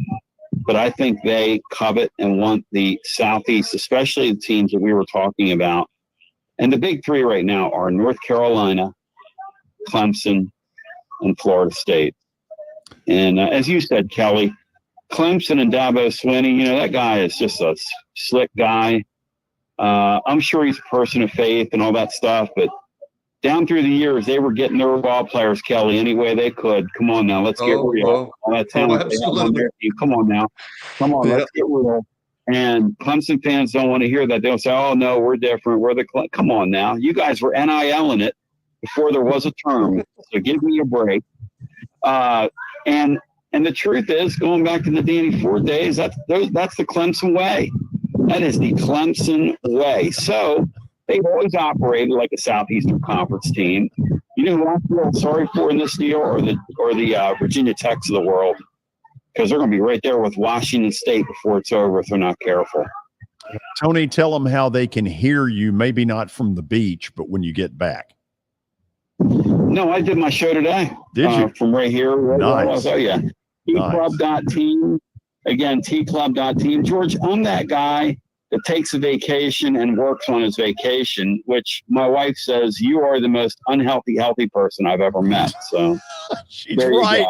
But I think they covet and want the Southeast, especially the teams that we were talking about. And the big three right now are North Carolina, Clemson, and Florida State. And as you said, Kelly, Clemson and Dabo Swinney, that guy is just a slick guy. I'm sure he's a person of faith and all that stuff, but down through the years, they were getting their ball players, Kelly, any way they could. Come on now, let's get real. All that talent they have on their team. Come on now. Come on, let's get real. And Clemson fans don't want to hear that. They'll say, "Oh, no, we're different. We're the – come on now. You guys were NIL-ing it before there was a term, so give me a break." And the truth is, going back to the Danny Ford days, that's the Clemson way. That is the Clemson way. So – they've always operated like a Southeastern Conference team. You know who I feel sorry for in this deal, or the Virginia Techs of the world, because they're going to be right there with Washington State before it's over if they're not careful. Tony, tell them how they can hear you, maybe not from the beach, but when you get back. No, I did my show today. Did you? From right here. Nice. Oh, yeah. Tclub.team. Again, tclub.team. George, I'm that guy that takes a vacation and works on his vacation, which my wife says you are the most healthy person I've ever met. So she's right.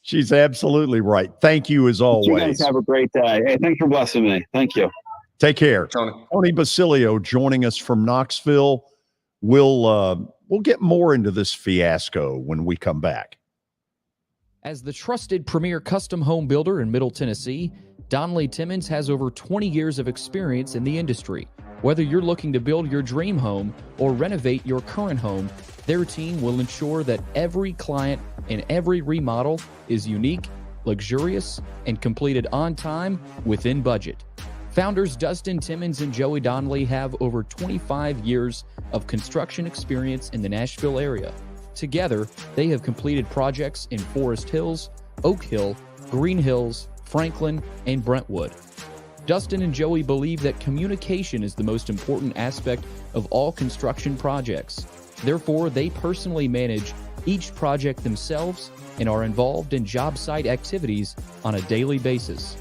She's absolutely right. Thank you as always. You guys have a great day. Hey, thanks for blessing me. Thank you. Take care. Tony Basilio joining us from Knoxville. We'll get more into this fiasco when we come back. As the trusted premier custom home builder in Middle Tennessee, Donnelly Timmons has over 20 years of experience in the industry. Whether you're looking to build your dream home or renovate your current home, their team will ensure that every client and every remodel is unique, luxurious, and completed on time within budget. Founders Dustin Timmons and Joey Donnelly have over 25 years of construction experience in the Nashville area. Together, they have completed projects in Forest Hills, Oak Hill, Green Hills, Franklin, and Brentwood. Dustin and Joey believe that communication is the most important aspect of all construction projects. Therefore, they personally manage each project themselves and are involved in job site activities on a daily basis.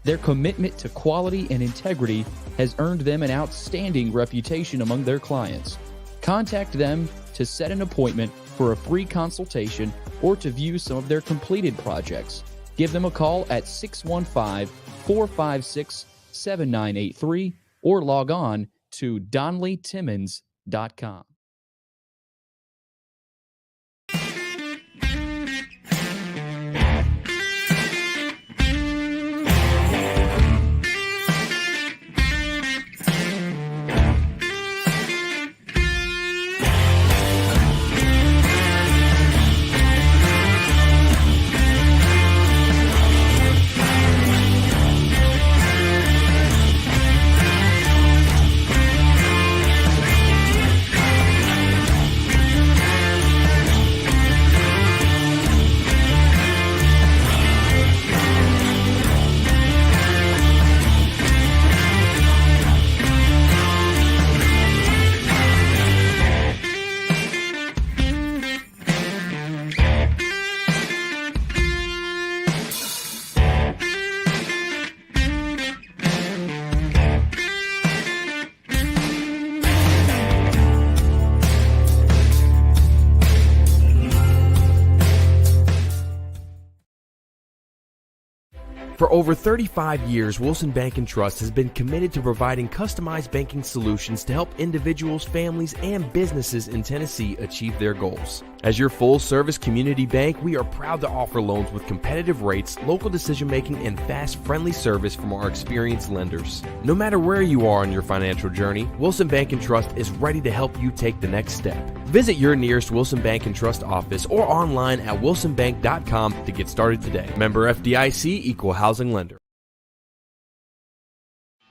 Their commitment to quality and integrity has earned them an outstanding reputation among their clients. Contact them to set an appointment for a free consultation or to view some of their completed projects. Give them a call at 615-456-7983 or log on to DonnellyTimmons.com. For over 35 years, Wilson Bank & Trust has been committed to providing customized banking solutions to help individuals, families, and businesses in Tennessee achieve their goals. As your full-service community bank, we are proud to offer loans with competitive rates, local decision-making, and fast, friendly service from our experienced lenders. No matter where you are on your financial journey, Wilson Bank & Trust is ready to help you take the next step. Visit your nearest Wilson Bank & Trust office or online at wilsonbank.com to get started today. Member FDIC, Equal Housing Lender.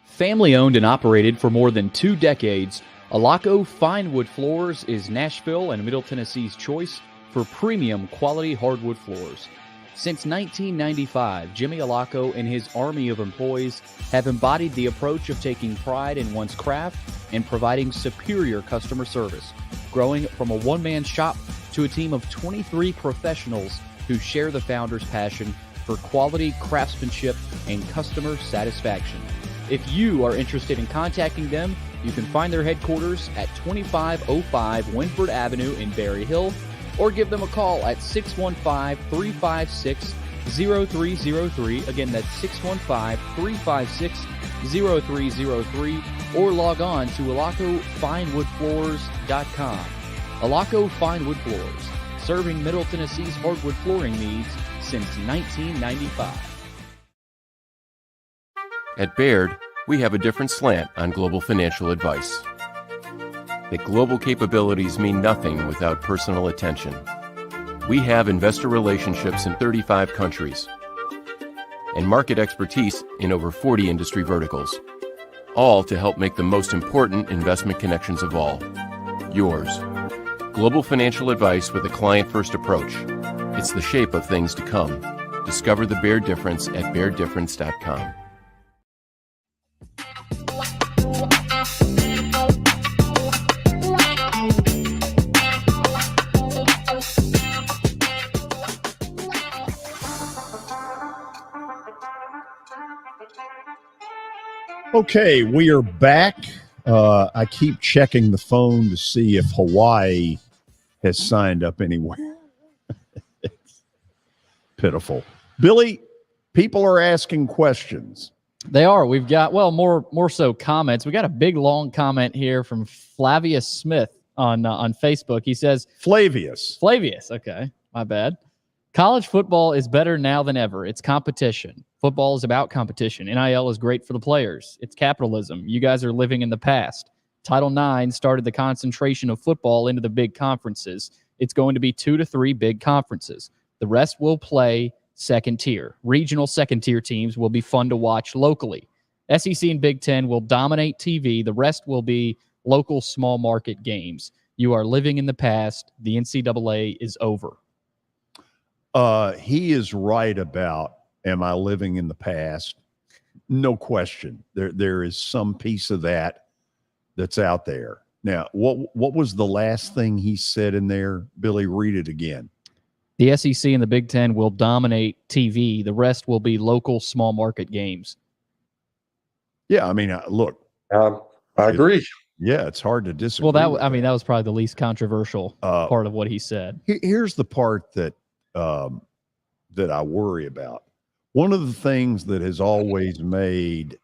Family owned and operated for more than 2 decades, Alaco Fine Wood Floors is Nashville and Middle Tennessee's choice for premium quality hardwood floors. Since 1995, Jimmy Alaco and his army of employees have embodied the approach of taking pride in one's craft and providing superior customer service, growing from a one-man shop to a team of 23 professionals who share the founder's passion for quality craftsmanship and customer satisfaction. If you are interested in contacting them, you can find their headquarters at 2505 Winford Avenue in Berry Hill, or give them a call at 615-356-0303. Again, that's 615-356-0303, or log on to alacofinewoodfloors.com. Alaco Fine Wood Floors, serving Middle Tennessee's hardwood flooring needs since 1995. At Baird, we have a different slant on global financial advice. That global capabilities mean nothing without personal attention. We have investor relationships in 35 countries and market expertise in over 40 industry verticals, all to help make the most important investment connections of all, yours. Global financial advice with a client-first approach. It's the shape of things to come. Discover the Baird difference at BairdDifference.com. Okay, we are back. I keep checking the phone to see if Hawaii has signed up anywhere. It's pitiful. Billy, people are asking questions. They are. We've got, well, more so comments. We got a big, long comment here from Flavius Smith on Facebook. He says, Flavius. Okay, my bad. College football is better now than ever. It's competition. Football is about competition. NIL is great for the players. It's capitalism. You guys are living in the past. Title IX started the concentration of football into the big conferences. It's going to be 2 to 3 big conferences. The rest will play second tier. Regional second tier teams will be fun to watch locally. SEC and Big Ten will dominate TV. The rest will be local small market games. You are living in the past. The NCAA is over. He is right about, am I living in the past? No question. There is some piece of that that's out there. Now, what was the last thing he said in there? Billy, read it again. The SEC and the Big Ten will dominate TV. The rest will be local small market games. Yeah, I mean, look. I agree. Yeah, it's hard to disagree. Well, that was probably the least controversial part of what he said. Here's the part that I worry about. One of the things that has always made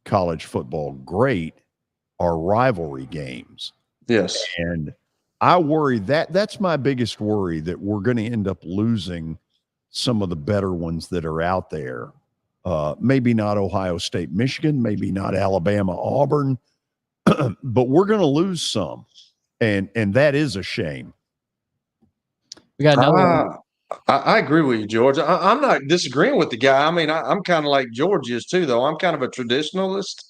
college football great are rivalry games. Yes. And I worry that's my biggest worry, that we're going to end up losing some of the better ones that are out there. Maybe not Ohio State, Michigan, maybe not Alabama, Auburn, but we're going to lose some. And that is a shame. We got another I agree with you, George. I'm not disagreeing with the guy. I mean, I'm kind of like George is too, though. I'm kind of a traditionalist.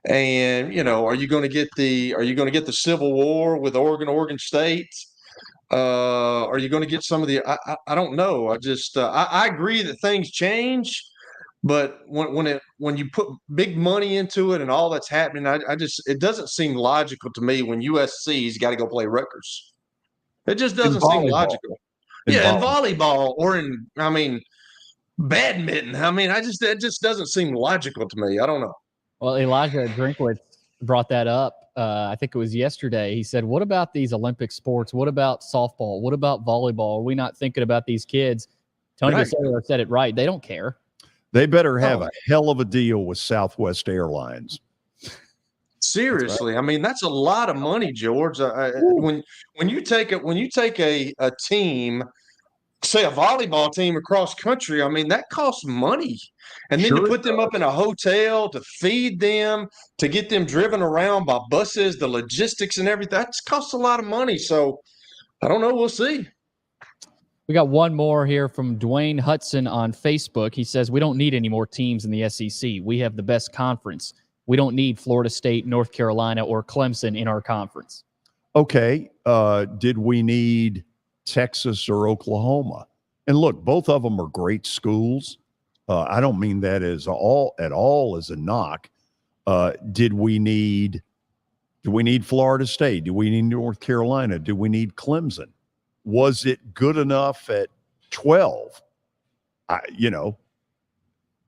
And are you going to get the Civil War with Oregon State? Are you going to get some of the? I don't know. I agree that things change, but when you put big money into it and all that's happening, it doesn't seem logical to me when USC's got to go play Rutgers. It just doesn't seem logical. In volleyball or badminton. That just doesn't seem logical to me. I don't know. Well, Elijah Drinkwitz brought that up. I think it was yesterday. He said, what about these Olympic sports? What about softball? What about volleyball? Are we not thinking about these kids? Tony Basilio said it right. They don't care. They better have a hell of a deal with Southwest Airlines. Seriously, I mean that's a lot of money, George. When you take a team, say a volleyball team across country, I mean that costs money, and then Sure you put them up in a hotel to feed them, to get them driven around by buses, the logistics and everything. That costs a lot of money. So I don't know. We'll see. We got one more here from Dwayne Hudson on Facebook. He says, we don't need any more teams in the SEC. We have the best conference. We don't need Florida State, North Carolina, or Clemson in our conference. Okay. Did we need Texas or Oklahoma? And look, both of them are great schools. I don't mean that at all as a knock. Do we need Florida State? Do we need North Carolina? Do we need Clemson? Was it good enough at 12? I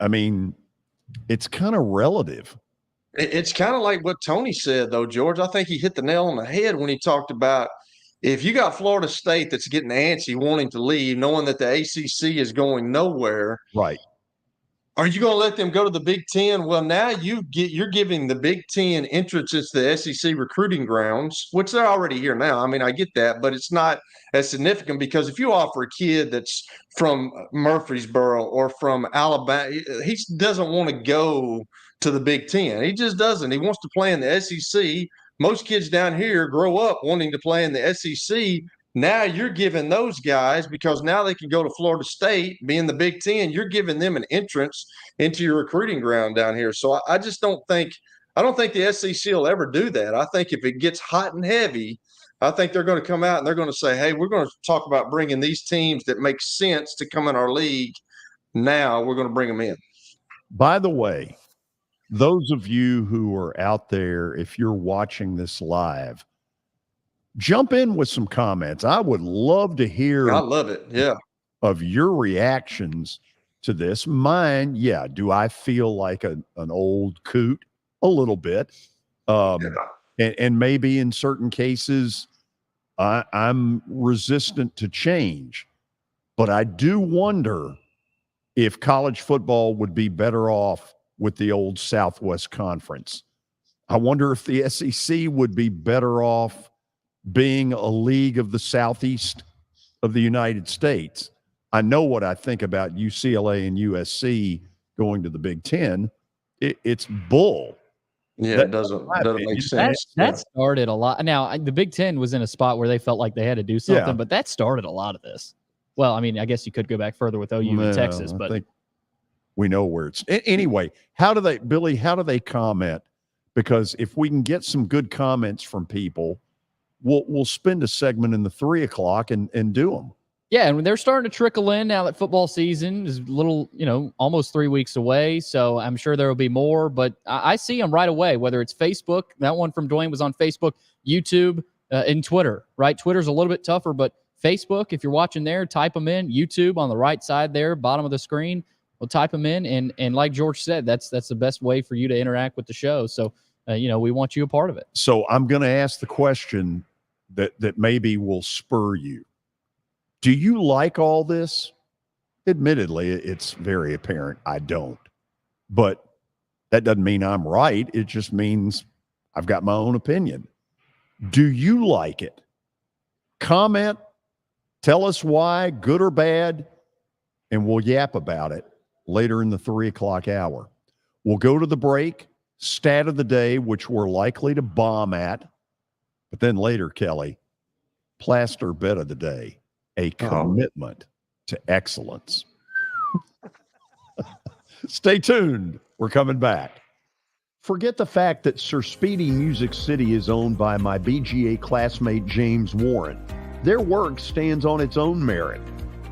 mean, it's kind of relative. It's kind of like what Tony said, though, George. I think he hit the nail on the head when he talked about if you got Florida State that's getting antsy, wanting to leave, knowing that the ACC is going nowhere. Right. Are you going to let them go to the Big Ten? Well, now you're giving the Big Ten entrance into the SEC recruiting grounds, which they're already here now. I mean, I get that, but it's not as significant because if you offer a kid that's from Murfreesboro or from Alabama, he doesn't want to go to the Big Ten. He just doesn't. He wants to play in the SEC. Most kids down here grow up wanting to play in the SEC. Now you're giving those guys, because now they can go to Florida State, be in the Big Ten, you're giving them an entrance into your recruiting ground down here. So I just don't think the SEC will ever do that. I think if it gets hot and heavy, I think they're going to come out and they're going to say, hey, we're going to talk about bringing these teams that make sense to come in our league. Now we're going to bring them in. By the way, those of you who are out there, if you're watching this live, jump in with some comments. I would love to hear. I love it. Yeah. Of your reactions to this. Mine, yeah. Do I feel like an old coot? A little bit. And maybe in certain cases, I'm resistant to change. But I do wonder if college football would be better off with the old Southwest Conference. I wonder if the SEC would be better off being a league of the Southeast of the United States. I know what I think about UCLA and USC going to the Big Ten. It's bull. Yeah, it doesn't make sense. That started a lot. Now, the Big Ten was in a spot where they felt like they had to do something, but that started a lot of this. Well, I mean, I guess you could go back further with OU and Texas, but I think we know where it's. Anyway, how do they comment? Because if we can get some good comments from people, we'll spend a segment in the 3 o'clock and do them. Yeah, and they're starting to trickle in now that football season is a little, almost 3 weeks away. So I'm sure there will be more, but I see them right away, whether it's Facebook. That one from Dwayne was on Facebook, YouTube, and Twitter, right? Twitter's a little bit tougher, but Facebook, if you're watching there, type them in. YouTube on the right side there, bottom of the screen, we'll type them in. And like George said, that's the best way for you to interact with the show. So, we want you a part of it. So I'm going to ask the question that maybe will spur you. Do you like all this? Admittedly, it's very apparent I don't. But that doesn't mean I'm right. It just means I've got my own opinion. Do you like it? Comment. Tell us why, good or bad, and we'll yap about it later in the 3 o'clock hour. We'll go to the break, stat of the day, which we're likely to bomb at. But then later, Kelly, plaster bet of the day, a commitment to excellence. Stay tuned. We're coming back. Forget the fact that Sir Speedy Music City is owned by my BGA classmate, James Warren. Their work stands on its own merit.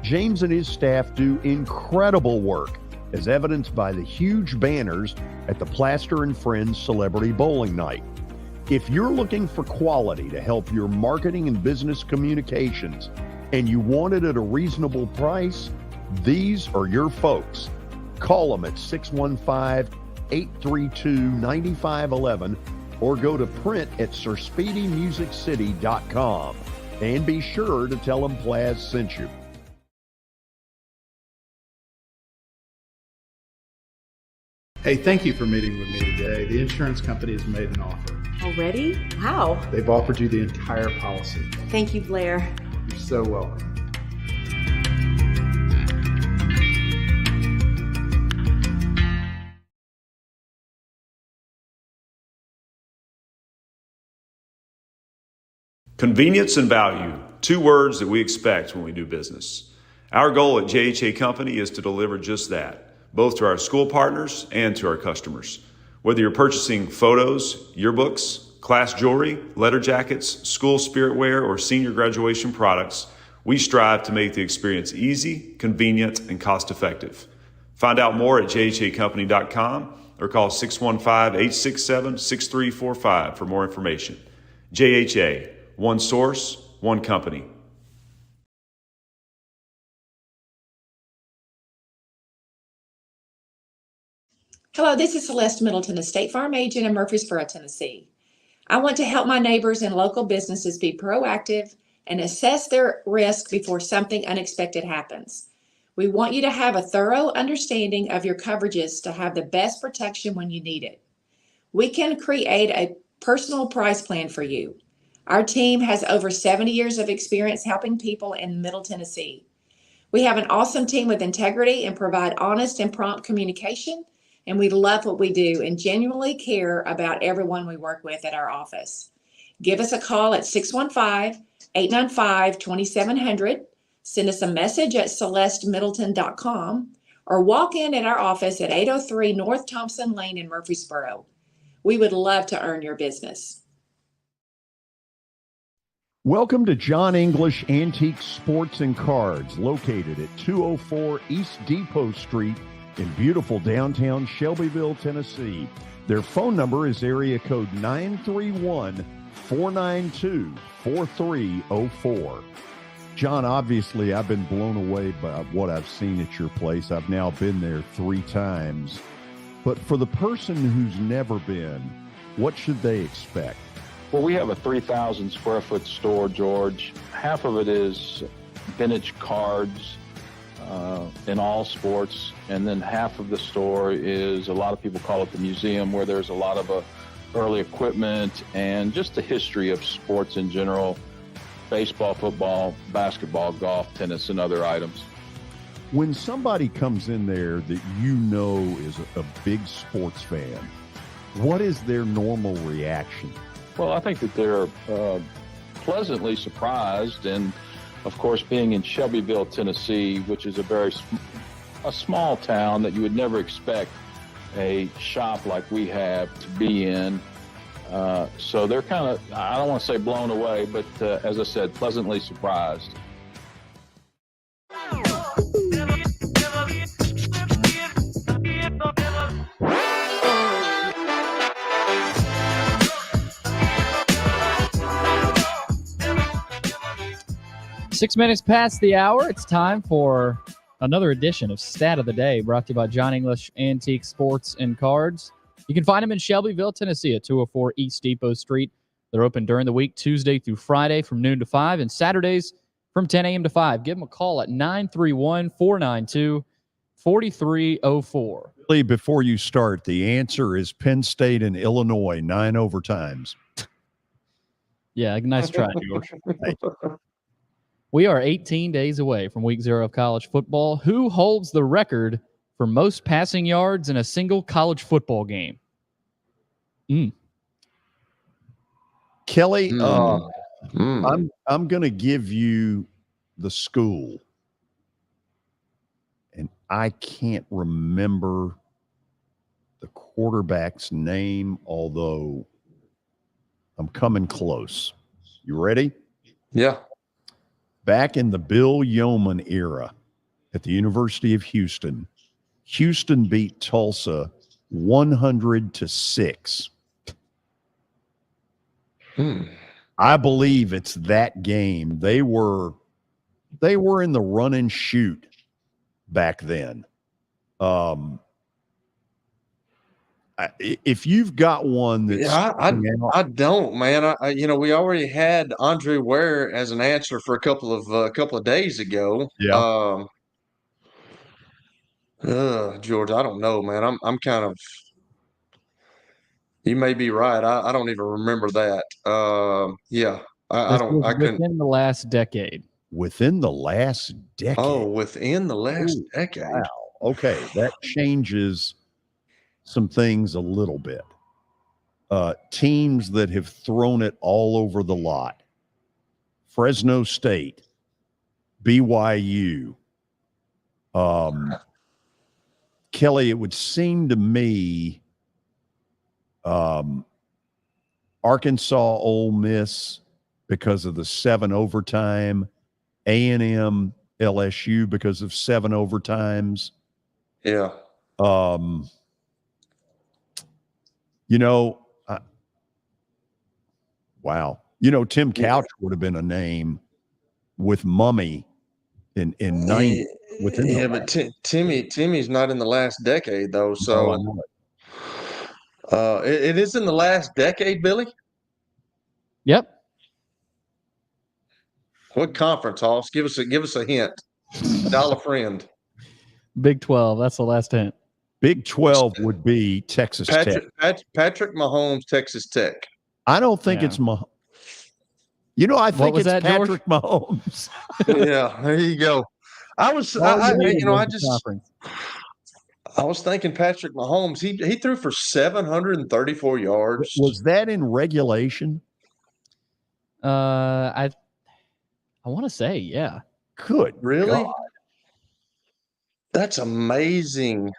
James and his staff do incredible work, as evidenced by the huge banners at the Plaster & Friends Celebrity Bowling Night. If you're looking for quality to help your marketing and business communications, and you want it at a reasonable price, these are your folks. Call them at 615-832-9511 or go to print at sirspeedymusiccity.com. And be sure to tell them Plaz sent you. Hey, thank you for meeting with me today. The insurance company has made an offer. Already? How? They've offered you the entire policy. Thank you, Blair. You're so welcome. Convenience and value, two words that we expect when we do business. Our goal at JHA Company is to deliver just that, both to our school partners and to our customers. Whether you're purchasing photos, yearbooks, class jewelry, letter jackets, school spirit wear, or senior graduation products, we strive to make the experience easy, convenient, and cost-effective. Find out more at jhacompany.com or call 615-867-6345 for more information. JHA, one source, one company. Hello, this is Celeste Middleton, a State Farm agent in Murfreesboro, Tennessee. I want to help my neighbors and local businesses be proactive and assess their risk before something unexpected happens. We want you to have a thorough understanding of your coverages to have the best protection when you need it. We can create a personal price plan for you. Our team has over 70 years of experience helping people in Middle Tennessee. We have an awesome team with integrity and provide honest and prompt communication, and we love what we do and genuinely care about everyone we work with at our office. Give us a call at 615-895-2700, send us a message at celestemiddleton.com, or walk in at our office at 803 North Thompson Lane in Murfreesboro. We would love to earn your business. Welcome to John English Antique Sports and Cards, located at 204 East Depot Street in beautiful downtown Shelbyville, Tennessee. Their phone number is area code 931-492-4304. John, obviously, I've been blown away by what I've seen at your place. I've now been there 3 times. But for the person who's never been, what should they expect? Well, we have a 3,000 square foot store, George. Half of it is vintage cards in all sports, and then half of the store is, a lot of people call it the museum, where there's a lot of early equipment and just the history of sports in general: baseball, football, basketball, golf, tennis, and other items. When somebody comes in there that you know is a big sports fan, what is their normal reaction? Well, I think that they're pleasantly surprised, and of course, being in Shelbyville, Tennessee, which is a small town that you would never expect a shop like we have to be in. So they're kind of, I don't want to say blown away, but as I said, pleasantly surprised. 6 minutes past the hour. It's time for another edition of Stat of the Day, brought to you by John English Antique Sports and Cards. You can find them in Shelbyville, Tennessee at 204 East Depot Street. They're open during the week, Tuesday through Friday from noon to 5, and Saturdays from 10 a.m. to 5. Give them a call at 931-492-4304. Really, before you start, the answer is Penn State and Illinois, 9 overtimes. Yeah, nice try, George. We are 18 days away from week 0 of college football. Who holds the record for most passing yards in a single college football game? Kelly, I'm going to give you the school, and I can't remember the quarterback's name, although I'm coming close. You ready? Yeah. Back in the Bill Yeoman era at the University of Houston, Houston beat Tulsa 100-6. I believe it's that game. They were in the run and shoot back then. If you've got one that's I don't, man. We already had Andre Ware as an answer for a couple of days ago. Yeah. George, I don't know, man. I'm kind of. You may be right. I don't even remember that. Yeah, I This don't. was I couldn't. within the last decade. Within the last decade. Oh, within the last decade. Wow. Okay, that changes some things a little bit. Teams that have thrown it all over the lot. Fresno State, BYU. Kelly, it would seem to me Arkansas, Ole Miss because of the 7 overtime, A&M, LSU because of 7 overtimes. Yeah. Wow. Tim Couch would have been a name with Mummy in 90. Yeah, but Timmy's not in the last decade though. So it is in the last decade, Billy. Yep. What conference, Hoss? Give us a hint. Dollar friend. Big 12. That's the last hint. Big 12 would be Texas Tech. Patrick Mahomes, Texas Tech. I don't think it's Mahomes. I think it's Patrick Mahomes. Yeah, there you go. I was thinking Patrick Mahomes. He threw for 734 yards. Was that in regulation? I want to say, yeah. Good. Really? God. That's amazing.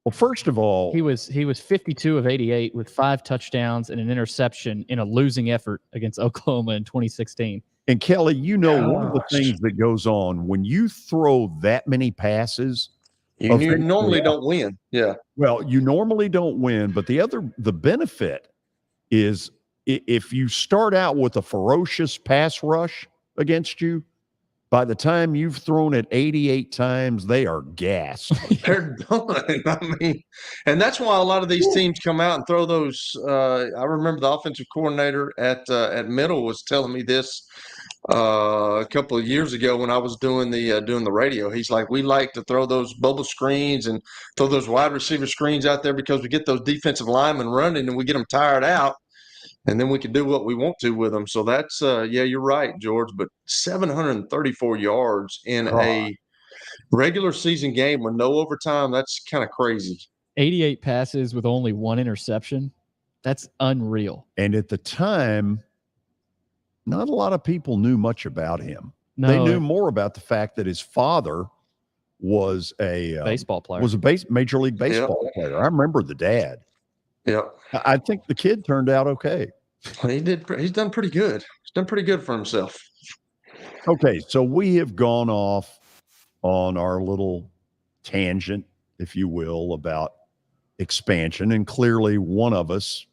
Well, first of all, he was 52 of 88 with 5 touchdowns and an interception in a losing effort against Oklahoma in 2016. And Kelly, one of the things that goes on when you throw that many passes, you normally don't win. Yeah. Well, you normally don't win, but the benefit is if you start out with a ferocious pass rush against you, by the time you've thrown it 88 times, they are gassed. They're done. I mean, and that's why a lot of these teams come out and throw those. I remember the offensive coordinator at Middle was telling me this a couple of years ago when I was doing the radio. He's like, we like to throw those bubble screens and throw those wide receiver screens out there because we get those defensive linemen running and we get them tired out. And then we can do what we want to with them. So that's, you're right, George. But 734 yards in a regular season game with no overtime, that's kind of crazy. 88 passes with only 1 interception. That's unreal. And at the time, not a lot of people knew much about him. No, they knew more about the fact that his father was a baseball player. Was a Major League Baseball player. I remember the dad. Yeah, I think the kid turned out okay. He did. He's done pretty good. He's done pretty good for himself. Okay, so we have gone off on our little tangent, if you will, about expansion, and clearly one of us,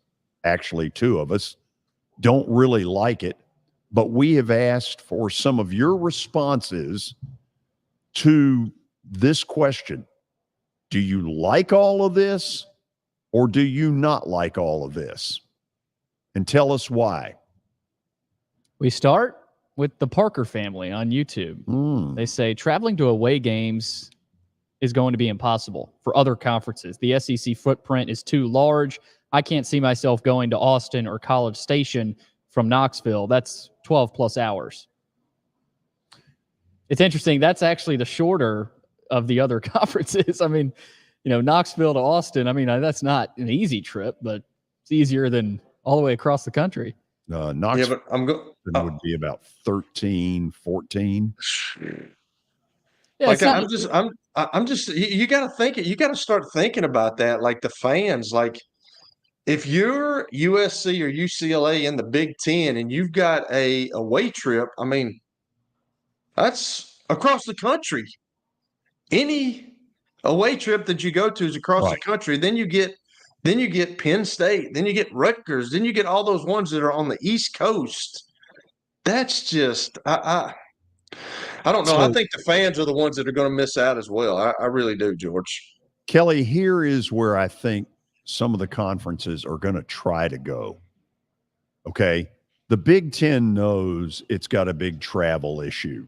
actually 2 of us, don't really like it. But we have asked for some of your responses to this question: do you like all of this? Or do you not like all of this? And tell us why. We start with the Parker family on YouTube. They say traveling to away games is going to be impossible for other conferences. The SEC footprint is too large. I can't see myself going to Austin or College Station from Knoxville. That's 12 plus hours. It's interesting. That's actually the shorter of the other conferences. I mean, Knoxville to Austin, that's not an easy trip, but it's easier than all the way across the country. Knoxville would be about 13, 14. Yeah, like I'm just you got to think it. You got to start thinking about that. Like the fans, like if you're USC or UCLA in the Big Ten and you've got a away trip, that's across the country. Any away trip that you go to is across the country. Then you get Penn State. Then you get Rutgers. Then you get all those ones that are on the East Coast. That's just I don't know. I think the fans are the ones that are going to miss out as well. I really do, George. Kelly, here is where I think some of the conferences are going to try to go. Okay. The Big Ten knows it's got a big travel issue.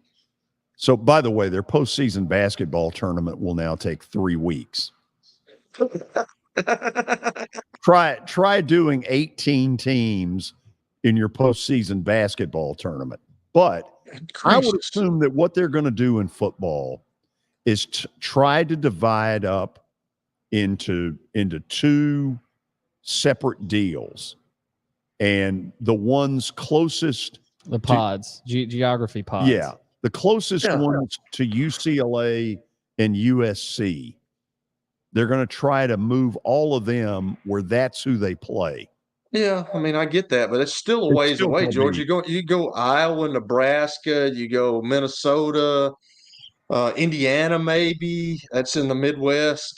So, by the way, their postseason basketball tournament will now take 3 weeks. Try doing 18 teams in your postseason basketball tournament. But I would assume that what they're going to do in football is try to divide up into 2 separate deals, and the ones closest the pods, geography pods. Yeah, the closest ones to UCLA and USC. They're going to try to move all of them where that's who they play. Yeah, I mean, I get that, but it's still a ways away, George. You go Iowa, Nebraska, you go Minnesota, Indiana, maybe that's in the Midwest.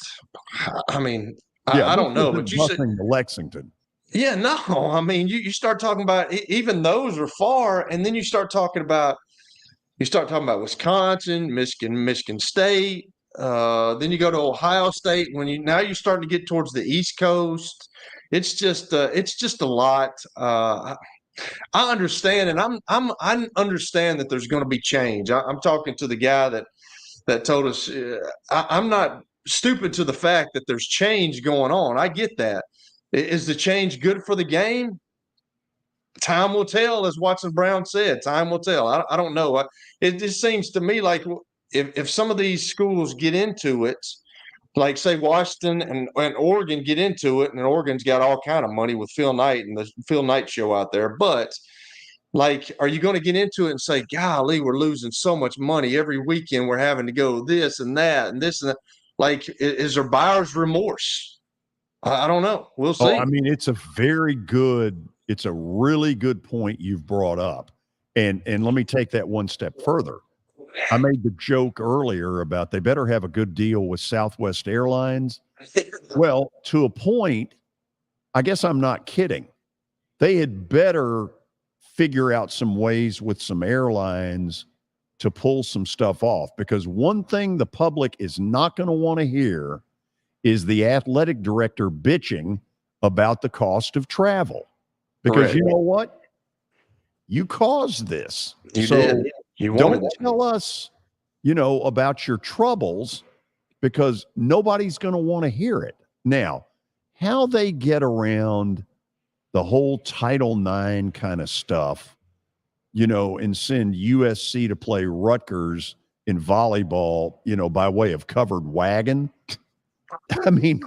I mean, I don't know, but you said to Lexington. Yeah, no, I mean, you start talking about even those are far, and then you start talking about Wisconsin, Michigan State. Then you go to Ohio State. Now you're starting to get towards the East Coast. It's just a lot. I understand, and I understand that there's going to be change. I'm talking to the guy that told us. I'm not stupid to the fact that there's change going on. I get that. Is the change good for the game? Time will tell, as Watson Brown said. Time will tell. I don't know. It just seems to me like if some of these schools get into it, like say Washington and Oregon get into it, and Oregon's got all kind of money with Phil Knight and the Phil Knight show out there. But like, are you going to get into it and say, golly, we're losing so much money every weekend? We're having to go this and that and this and that. Like, is there buyer's remorse? I don't know. We'll see. I mean, it's a really good point you've brought up. And let me take that one step further. I made the joke earlier about they better have a good deal with Southwest Airlines. Well, to a point, I guess I'm not kidding. They had better figure out some ways with some airlines to pull some stuff off, because one thing the public is not going to want to hear is the athletic director bitching about the cost of travel. Because you know what? You caused this. You did. You don't tell us, about your troubles, because nobody's going to want to hear it. Now, how they get around the whole Title IX kind of stuff, and send USC to play Rutgers in volleyball, by way of covered wagon. I mean,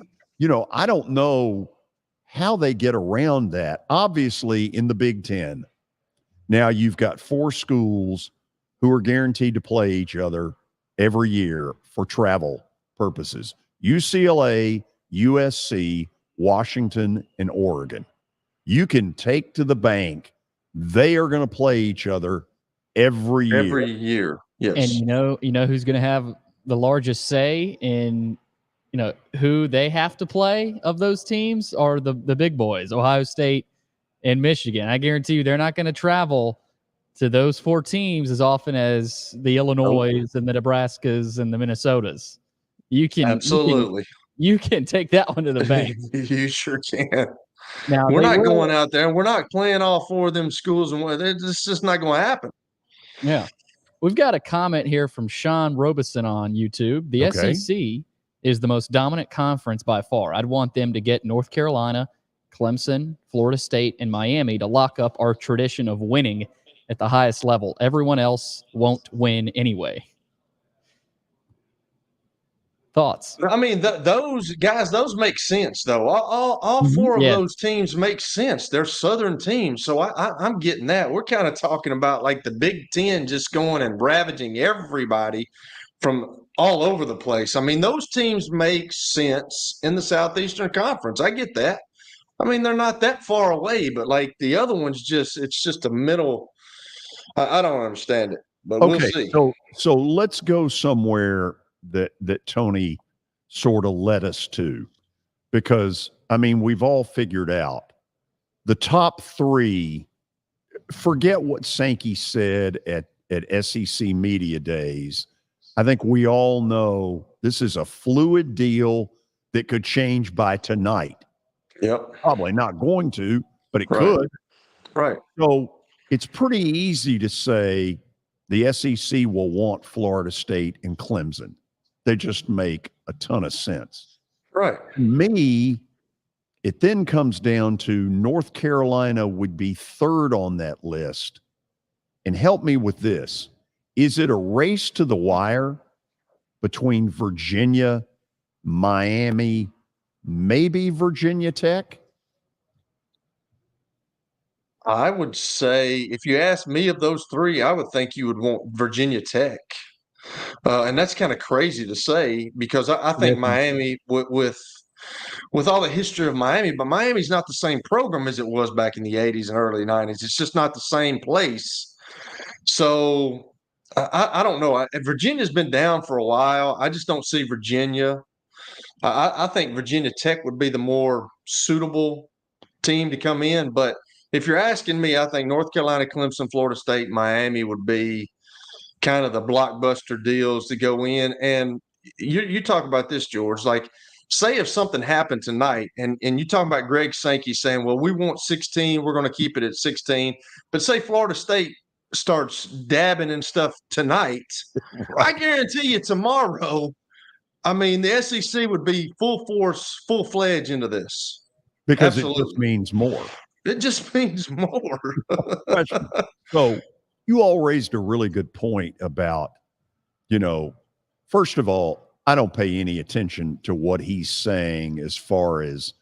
I don't know how they get around that. Obviously, in the Big Ten, now you've got 4 schools who are guaranteed to play each other every year for travel purposes: UCLA, USC, Washington, and Oregon. You can take to the bank they are going to play each other every year. Every year, yes. And you know who's going to have the largest say in who they have to play of those teams are the big boys, Ohio State and Michigan. I guarantee you they're not going to travel to those 4 teams as often as the Illinois and the Nebraskas and the Minnesotas. You can absolutely you can take that one to the bank. You sure can. Now we're not going out there and we're not playing all 4 of them schools, and it's just not going to happen. Yeah. We've got a comment here from Sean Robeson on YouTube. The SEC is the most dominant conference by far. I'd want them to get North Carolina, Clemson, Florida State, and Miami to lock up our tradition of winning at the highest level. Everyone else won't win anyway. Thoughts? I mean, those guys, those make sense, though. All 4 of those teams make sense. They're Southern teams, so I'm getting that. We're kind of talking about like the Big Ten just going and ravaging everybody from all over the place. I mean, those teams make sense in the Southeastern Conference. I get that. I mean, they're not that far away, but like the other ones, it's just a middle. I don't understand it, but we'll see. So let's go somewhere that Tony sort of led us to, because I mean, we've all figured out the top 3. Forget what Sankey said at SEC Media Days. I think we all know this is a fluid deal that could change by tonight. Yep. Probably not going to, but it could. Right. So it's pretty easy to say the SEC will want Florida State and Clemson. They just make a ton of sense. Right. To me, it then comes down to North Carolina would be third on that list. And help me with this. Is it a race to the wire between Virginia, Miami, maybe Virginia Tech? I would say, if you ask me of those three, I would think you would want Virginia Tech. And that's kind of crazy to say because I think Miami, with all the history of Miami, but Miami's not the same program as it was back in the 80s and early 90s. It's just not the same place. So I don't know. Virginia's been down for a while. I just don't see Virginia. I think Virginia Tech would be the more suitable team to come in. But if you're asking me, I think North Carolina, Clemson, Florida State, Miami would be kind of the blockbuster deals to go in. And you talk about this, George, like say if something happened tonight and you talk about Greg Sankey saying, well, we want 16, we're going to keep it at 16. But say Florida State starts dabbing and stuff tonight, right. I guarantee you tomorrow, I mean, the SEC would be full force, full-fledged into this. Because Absolutely. It just means more. It just means more. So you all raised a really good point about, first of all, I don't pay any attention to what he's saying as far as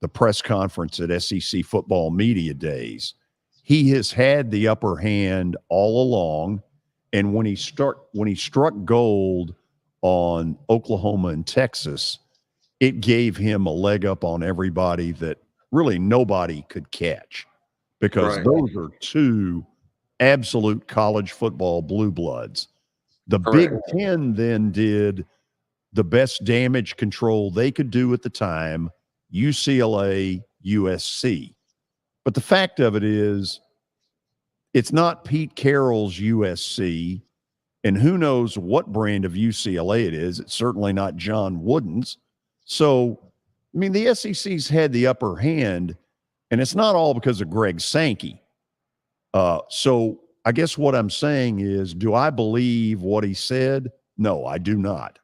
the press conference at SEC Football Media Days. He has had the upper hand all along, and when he struck gold on Oklahoma and Texas, it gave him a leg up on everybody that really nobody could catch, because those are two absolute college football blue bloods. The Big Ten then did the best damage control they could do at the time, UCLA, USC. But the fact of it is, it's not Pete Carroll's USC, and who knows what brand of UCLA it is. It's certainly not John Wooden's. So, I mean, the SEC's had the upper hand, and it's not all because of Greg Sankey. So I guess what I'm saying is, do I believe what he said? No, I do not.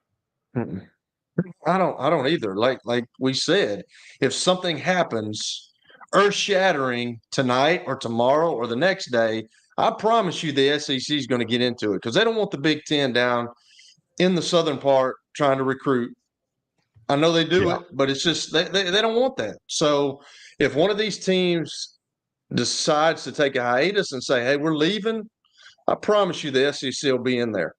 I don't either. Like we said, if something happens earth-shattering tonight or tomorrow or the next day, I promise you the SEC is going to get into it because they don't want the Big Ten down in the southern part trying to recruit. I know they do it, but it's just they don't want that. So if one of these teams decides to take a hiatus and say, hey, we're leaving, I promise you the SEC will be in there.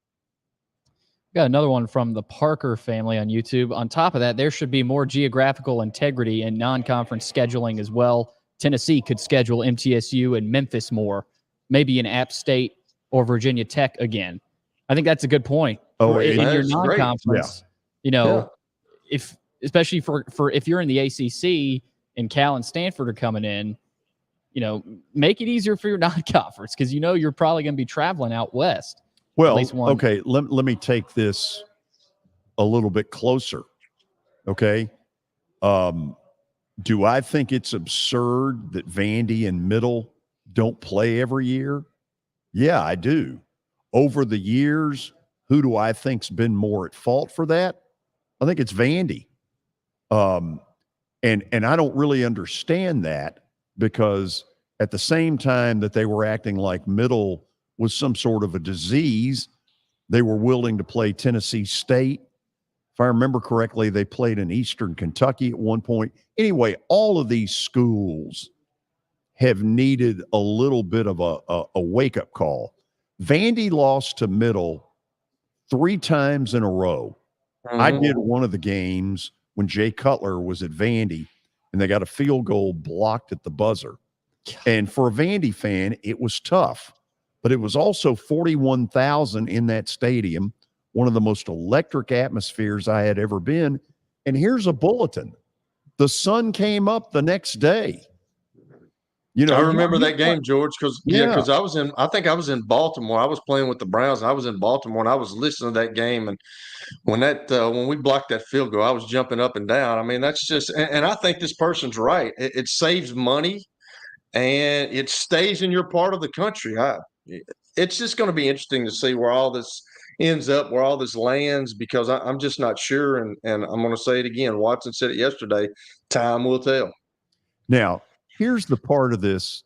Got another one from the Parker family on YouTube. On top of that, there should be more geographical integrity in non-conference scheduling as well. Tennessee could schedule MTSU and Memphis more, maybe in App State or Virginia Tech again. I think that's a good point. Oh, in your non-conference, if especially for if you're in the ACC and Cal and Stanford are coming in, make it easier for your non-conference because you're probably going to be traveling out west. Well, okay, let me take this a little bit closer, okay? Do I think it's absurd that Vandy and Middle don't play every year? Yeah, I do. Over the years, who do I think's been more at fault for that? I think it's Vandy. And I don't really understand that because at the same time that they were acting like Middle was some sort of a disease, they were willing to play Tennessee State. If I remember correctly, they played in Eastern Kentucky at one point. Anyway, all of these schools have needed a little bit of a wake-up call. Vandy lost to Middle 3 times in a row. I did one of the games when Jay Cutler was at Vandy, and they got a field goal blocked at the buzzer. And for a Vandy fan, it was tough. But it was also 41,000 in that stadium, one of the most electric atmospheres I had ever been. And here's a bulletin. The sun came up the next day. I remember that game, George, because I think I was in Baltimore. I was playing with the Browns, and I was in Baltimore, and I was listening to that game. And when we blocked that field goal, I was jumping up and down. I mean, that's just, and I think this person's right. It saves money, and it stays in your part of the country. it's just going to be interesting to see where all this ends up, where all this lands, because I'm just not sure. And I'm going to say it again. Watson said it yesterday. Time will tell. Now, here's the part of this,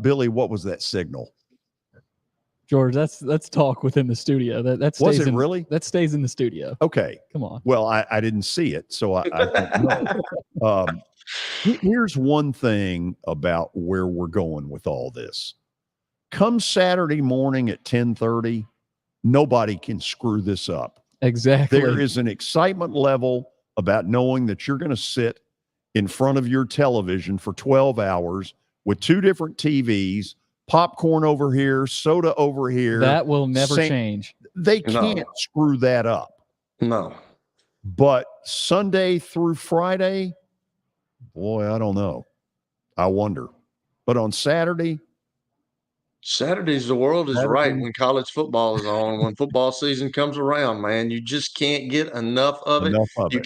Billy. What was that signal? George, that's talk within the studio. That stays Was it really? That stays in the studio. Okay, come on. Well, I didn't see it, so I don't know. Here's one thing about where we're going with all this. Come Saturday morning at 10:30, nobody can screw this up. Exactly. There is an excitement level about knowing that you're going to sit in front of your television for 12 hours with two different TVs, popcorn over here, soda over here. That will never change. They can't screw that up. No. But Sunday through Friday, boy, I don't know. I wonder. But on Saturdays, the world is right when college football is on. When football season comes around, man, you just can't get enough of it. You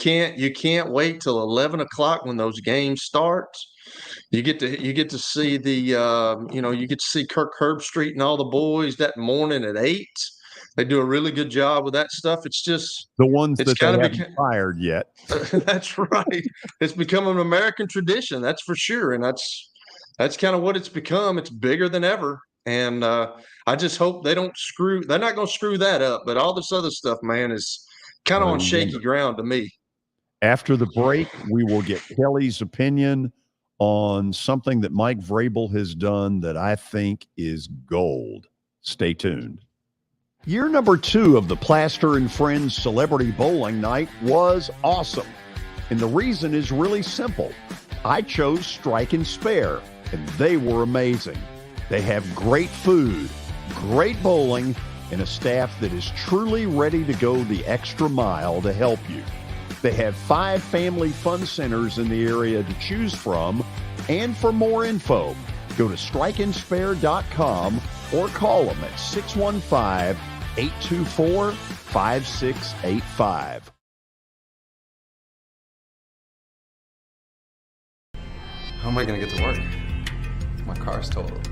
can't wait till 11 o'clock when those games start. You get to see you get to see Kirk Herbstreit and all the boys that morning at 8. They do a really good job with that stuff. It's just the ones it's that they haven't fired yet. That's right. It's become an American tradition, that's for sure, and that's kind of what it's become. It's bigger than ever. And I just hope they're not going to screw that up. But all this other stuff, man, is kind of on shaky ground to me. After the break, we will get Kelly's opinion on something that Mike Vrabel has done that I think is gold. Stay tuned. Year number 2 of the Plaster and Friends Celebrity Bowling Night was awesome. And the reason is really simple. I chose Strike and Spare, and they were amazing. They have great food, great bowling, and a staff that is truly ready to go the extra mile to help you. They have 5 family fun centers in the area to choose from. And for more info, go to strikeandspare.com or call them at 615-824-5685. How am I going to get to work? My car's totaled.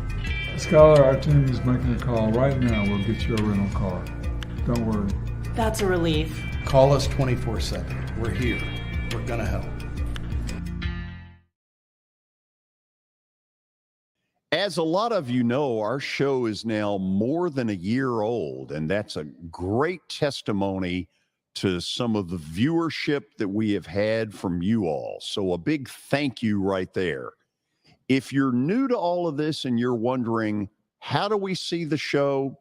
Scholar, our team is making a call right now. We'll get you a rental car. Don't worry. That's a relief. Call us 24/7. We're here. We're going to help. As a lot of you know, our show is now more than a year old, and that's a great testimony to some of the viewership that we have had from you all. So a big thank you right there. If you're new to all of this and you're wondering, how do we see the show?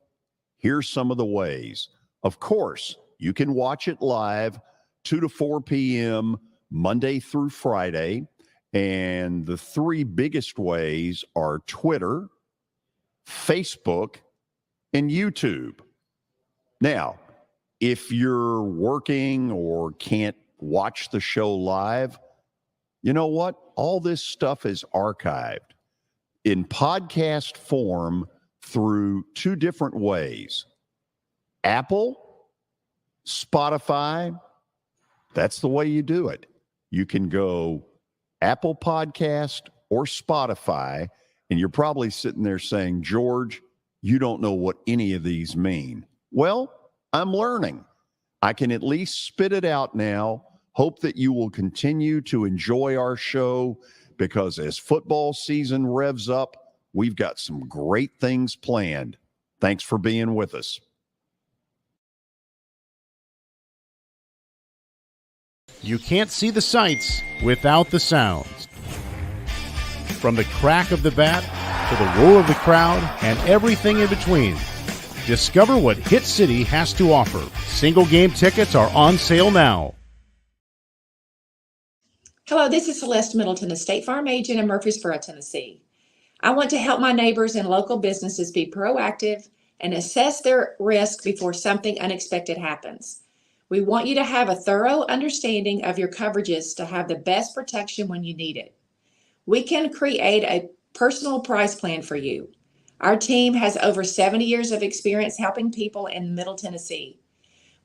Here's some of the ways. Of course, you can watch it live 2 to 4 p.m. Monday through Friday. And the 3 biggest ways are Twitter, Facebook, and YouTube. Now, if you're working or can't watch the show live, you know what? All this stuff is archived in podcast form through 2 different ways. Apple, Spotify, that's the way you do it. You can go Apple Podcast or Spotify, and you're probably sitting there saying, George, you don't know what any of these mean. Well, I'm learning. I can at least spit it out now. Hope that you will continue to enjoy our show, because as football season revs up, we've got some great things planned. Thanks for being with us. You can't see the sights without the sounds. From the crack of the bat to the roar of the crowd and everything in between, discover what Hit City has to offer. Single game tickets are on sale now. Hello, this is Celeste Middleton, a State Farm agent in Murfreesboro, Tennessee. I want to help my neighbors and local businesses be proactive and assess their risk before something unexpected happens. We want you to have a thorough understanding of your coverages to have the best protection when you need it. We can create a personal price plan for you. Our team has over 70 years of experience helping people in Middle Tennessee.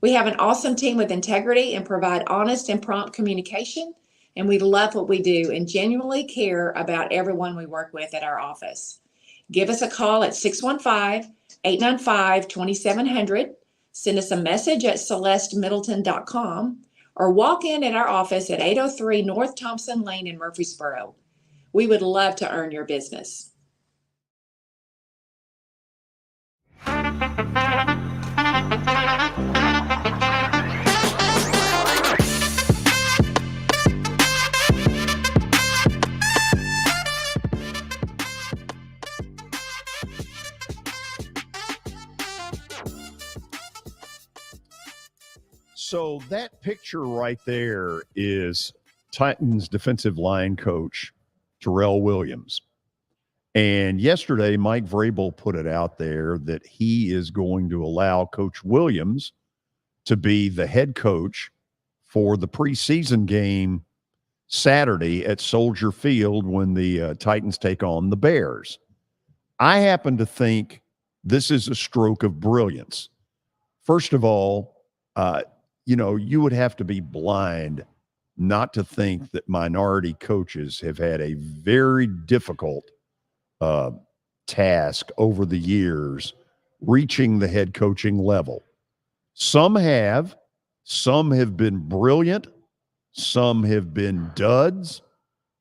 We have an awesome team with integrity and provide honest and prompt communication, and we love what we do and genuinely care about everyone we work with at our office. Give us a call at 895-2700. Send us a message at celestemiddleton.com or walk in at our office at 803 North Thompson Lane in Murfreesboro. We would love to earn your business. So that picture right there is Titans defensive line coach Terrell Williams. And yesterday, Mike Vrabel put it out there that he is going to allow Coach Williams to be the head coach for the preseason game Saturday at Soldier Field when the Titans take on the Bears. I happen to think this is a stroke of brilliance. First of all, you would have to be blind not to think that minority coaches have had a very difficult task over the years reaching the head coaching level. Some have been brilliant. Some have been duds.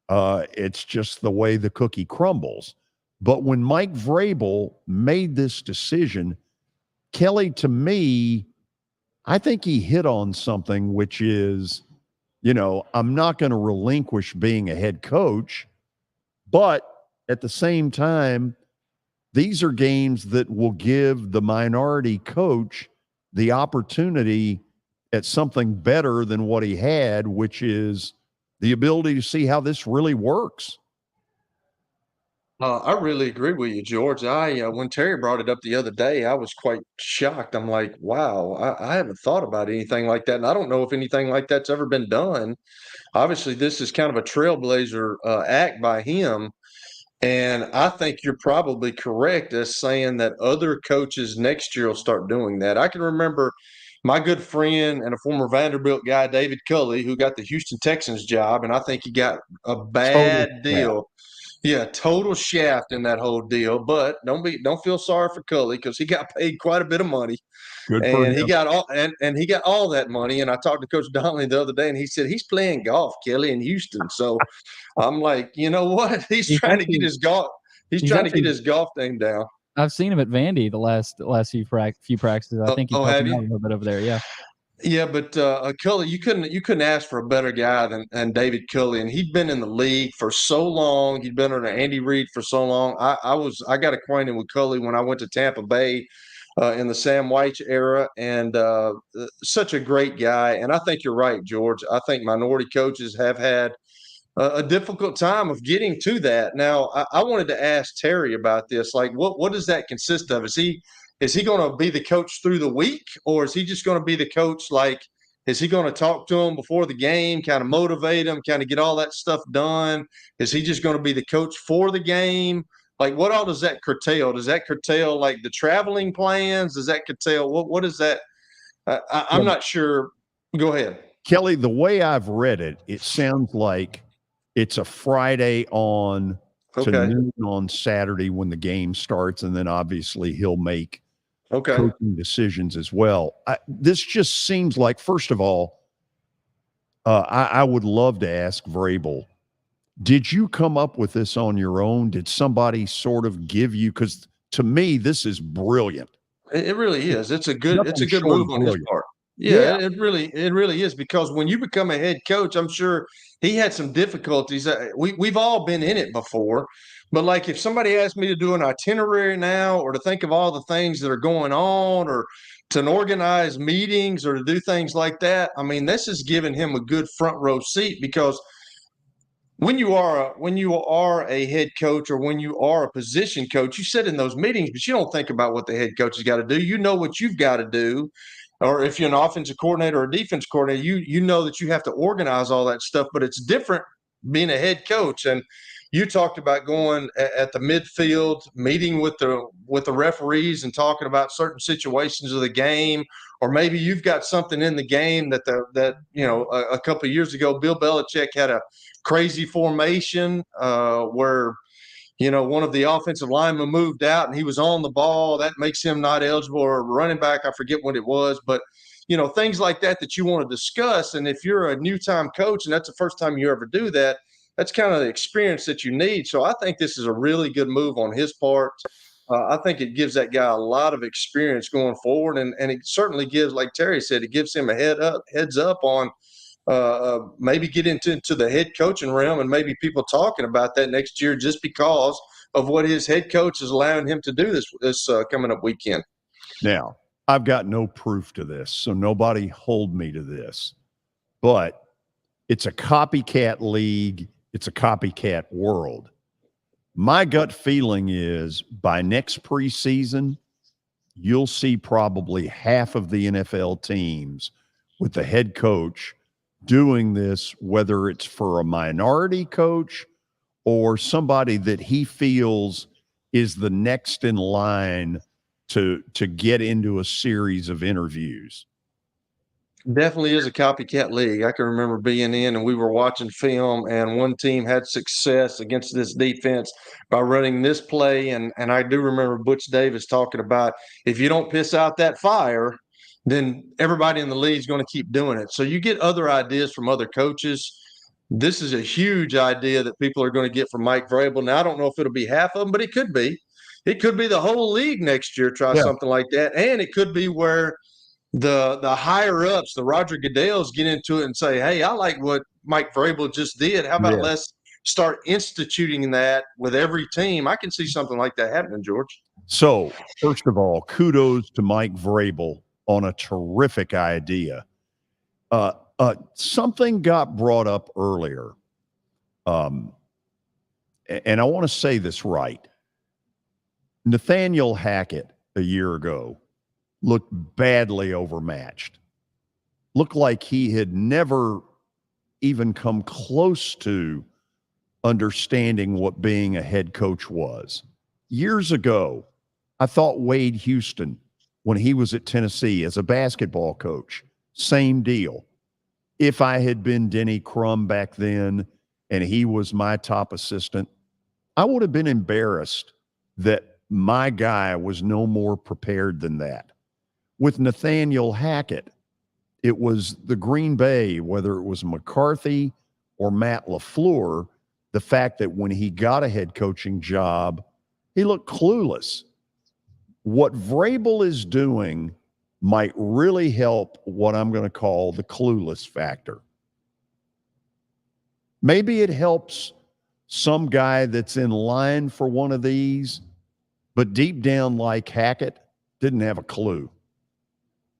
It's just the way the cookie crumbles. But when Mike Vrabel made this decision, Kelly, to me, I think he hit on something, which is, I'm not going to relinquish being a head coach, but at the same time, these are games that will give the minority coach the opportunity at something better than what he had, which is the ability to see how this really works. I really agree with you, George. When Terry brought it up the other day, I was quite shocked. I'm like, wow, I haven't thought about anything like that. And I don't know if anything like that's ever been done. Obviously, this is kind of a trailblazer act by him. And I think you're probably correct as saying that other coaches next year will start doing that. I can remember my good friend and a former Vanderbilt guy, David Culley, who got the Houston Texans job, and I think he got a bad deal. Yeah, total shaft in that whole deal. But don't feel sorry for Culley because he got paid quite a bit of money. Good for him. He got all that money. And I talked to Coach Donnelly the other day, and he said he's playing golf, Kelly, in Houston. So I'm like, you know what? He's trying to get his golf. He's trying to get his golf thing down. I've seen him at Vandy the last few practices. I think he's helping out a little bit over there. Yeah. Yeah, but Culley, you couldn't ask for a better guy than David Culley, and he'd been in the league for so long. He'd been under Andy Reid for so long. I got acquainted with Culley when I went to Tampa Bay in the Sam White era, and such a great guy. And I think you're right, George. I think minority coaches have had a difficult time of getting to that. Now, I wanted to ask Terry about this. Like, what does that consist of? Is he going to be the coach through the week, or is he just going to be the coach? Like, is he going to talk to them before the game, kind of motivate them, kind of get all that stuff done? Is he just going to be the coach for the game? Like, what all does that curtail? Does that curtail like the traveling plans? Does that curtail what is that? I'm not sure. Go ahead, Kelly. The way I've read it, it sounds like it's a Friday on to noon on Saturday when the game starts, and then obviously he'll make coaching decisions as well. This just seems like, first of all, I would love to ask Vrabel, did you come up with this on your own? Did somebody sort of give you, because to me, this is brilliant. It really is. It's a good move on his part. Yeah, it really is, because when you become a head coach, I'm sure he had some difficulties. We've all been in it before. But like if somebody asked me to do an itinerary now, or to think of all the things that are going on, or to organize meetings, or to do things like that, I mean, this is giving him a good front row seat, because when you are a head coach, or when you are a position coach, you sit in those meetings, but you don't think about what the head coach has got to do. You know what you've got to do. Or if you're an offensive coordinator or a defense coordinator, you know that you have to organize all that stuff, but it's different being a head coach. And you talked about going at the midfield, meeting with the referees and talking about certain situations of the game, or maybe you've got something in the game that a couple of years ago, Bill Belichick had a crazy formation where one of the offensive linemen moved out and he was on the ball. That makes him not eligible, or running back. I forget what it was, but things like that you want to discuss. And if you're a new time coach and that's the first time you ever do that, that's kind of the experience that you need. So I think this is a really good move on his part. I think it gives that guy a lot of experience going forward. And it certainly gives, like Terry said, it gives him a heads up on maybe get into the head coaching realm, and maybe people talking about that next year just because of what his head coach is allowing him to do this coming up weekend. Now, I've got no proof to this, so nobody hold me to this, but it's a copycat league. It's a copycat world. My gut feeling is by next preseason, you'll see probably half of the NFL teams with the head coach doing this, whether it's for a minority coach or somebody that he feels is the next in line to get into a series of interviews. Definitely is a copycat league. I can remember being in and we were watching film, and one team had success against this defense by running this play. And I do remember Butch Davis talking about, if you don't piss out that fire, then everybody in the league is going to keep doing it. So you get other ideas from other coaches. This is a huge idea that people are going to get from Mike Vrabel. Now, I don't know if it'll be half of them, but it could be. It could be the whole league next year try something like that. And it could be where the higher ups, the Roger Goodells, get into it and say, hey, I like what Mike Vrabel just did. How about let's start instituting that with every team? I can see something like that happening, George. So, first of all, kudos to Mike Vrabel on a terrific idea. Something got brought up earlier, and I want to say this right. Nathaniel Hackett a year ago looked badly overmatched. Looked like he had never even come close to understanding what being a head coach was. Years ago, I thought Wade Houston, when he was at Tennessee as a basketball coach, same deal. If I had been Denny Crum back then and he was my top assistant, I would have been embarrassed that my guy was no more prepared than that. With Nathaniel Hackett, it was the Green Bay, whether it was McCarthy or Matt LaFleur, the fact that when he got a head coaching job, he looked clueless. What Vrabel is doing might really help what I'm going to call the clueless factor. Maybe it helps some guy that's in line for one of these, but deep down, like Hackett, didn't have a clue.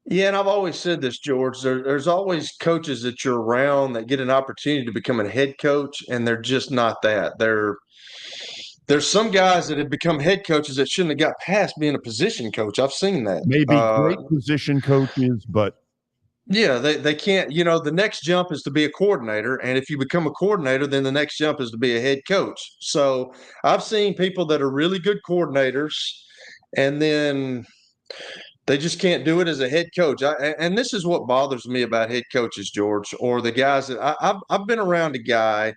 Yeah, and I've always said this, George. There's always coaches that you're around that get an opportunity to become a head coach, and they're just not that. There's some guys that have become head coaches that shouldn't have got past being a position coach. I've seen that. Maybe great position coaches, but yeah, they can't. The next jump is to be a coordinator, and if you become a coordinator, then the next jump is to be a head coach. So I've seen people that are really good coordinators, and then they just can't do it as a head coach. And this is what bothers me about head coaches, George, or the guys that I've been around a guy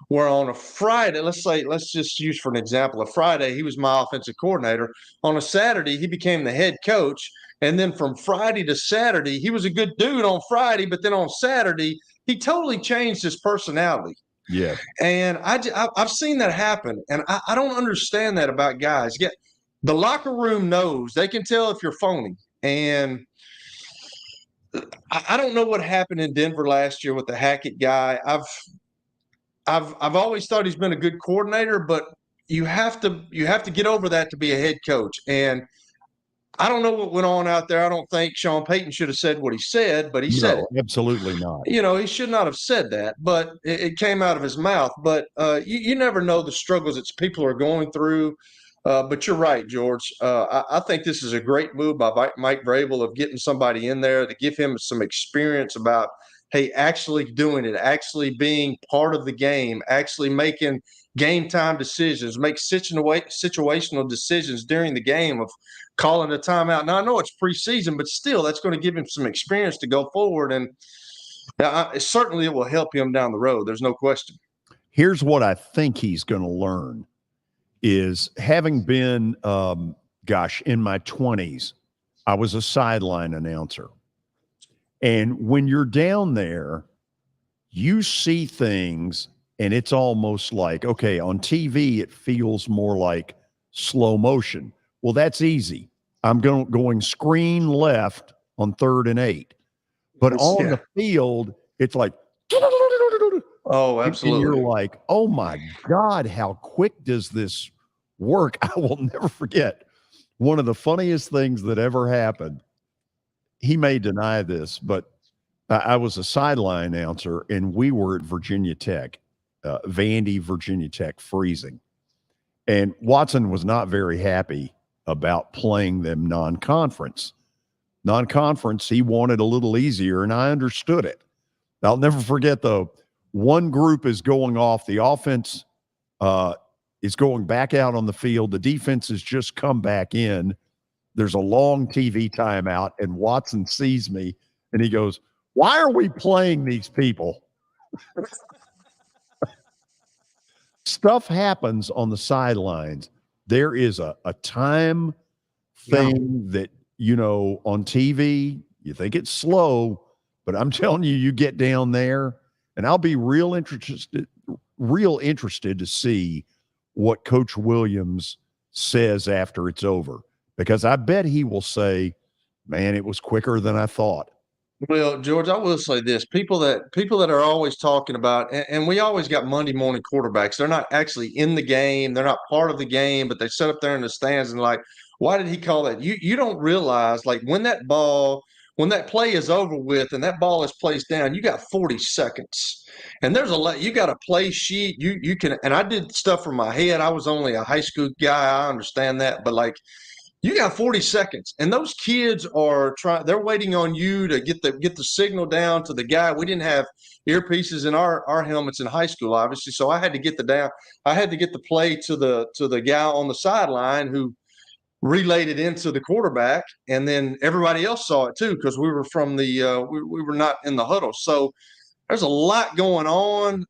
where on a Friday, let's just use for an example, a Friday, he was my offensive coordinator. On a Saturday, he became the head coach. And then from Friday to Saturday, he was a good dude on Friday, but then on Saturday, he totally changed his personality. Yeah. And I've seen that happen. And I don't understand that about guys. The locker room knows. They can tell if you're phony. And I don't know what happened in Denver last year with the Hackett guy. I've always thought he's been a good coordinator, but you have to get over that to be a head coach. And I don't know what went on out there. I don't think Sean Payton should have said what he said, but he said it. Absolutely not. He should not have said that, but it came out of his mouth. But you never know the struggles that people are going through. But you're right, George. I think this is a great move by Mike Vrabel of getting somebody in there to give him some experience about, hey, actually doing it, actually being part of the game, actually making game time decisions, make situational decisions during the game of calling a timeout. Now, I know it's preseason, but still, that's going to give him some experience to go forward. And certainly it will help him down the road. There's no question. Here's what I think he's going to learn. is having been, in my 20s, I was a sideline announcer. And when you're down there, you see things, and it's almost like, okay, on TV, it feels more like slow motion. Well, that's easy. I'm going screen left on 3rd and 8. But on the field, it's like, oh, absolutely. And you're like, oh my God, how quick does this work? I will never forget one of the funniest things that ever happened. He may deny this, but I was a sideline announcer, and we were at Virginia Tech, Vandy, Virginia Tech, freezing. And Watson was not very happy about playing them non-conference. Non-conference, he wanted a little easier, and I understood it. I'll never forget, though, one group is going off. The offense is going back out on the field. The defense has just come back in. There's a long TV timeout, and Watson sees me, and he goes, "Why are we playing these people?" Stuff happens on the sidelines. There is a time thing that, on TV, you think it's slow, but I'm telling you, you get down there, and I'll be real interested to see what Coach Williams says after it's over, because I bet he will say, "Man, it was quicker than I thought." Well, George, I will say this: people that are always talking about, and we always got Monday morning quarterbacks. They're not actually in the game; they're not part of the game, but they sit up there in the stands and like, why did he call that? You don't realize, like, when that play is over with and that ball is placed down, you got 40 seconds, and there's a lot. You got a play sheet. You can, and I did stuff from my head. I was only a high school guy. I understand that, but like, you got 40 seconds, and those kids are they're waiting on you to get the signal down to the guy. We didn't have earpieces in our helmets in high school, obviously, so I had to get the play to the guy on the sideline who relayed it into the quarterback, and then everybody else saw it too, because we were from the we were not in the huddle. So there's a lot going on.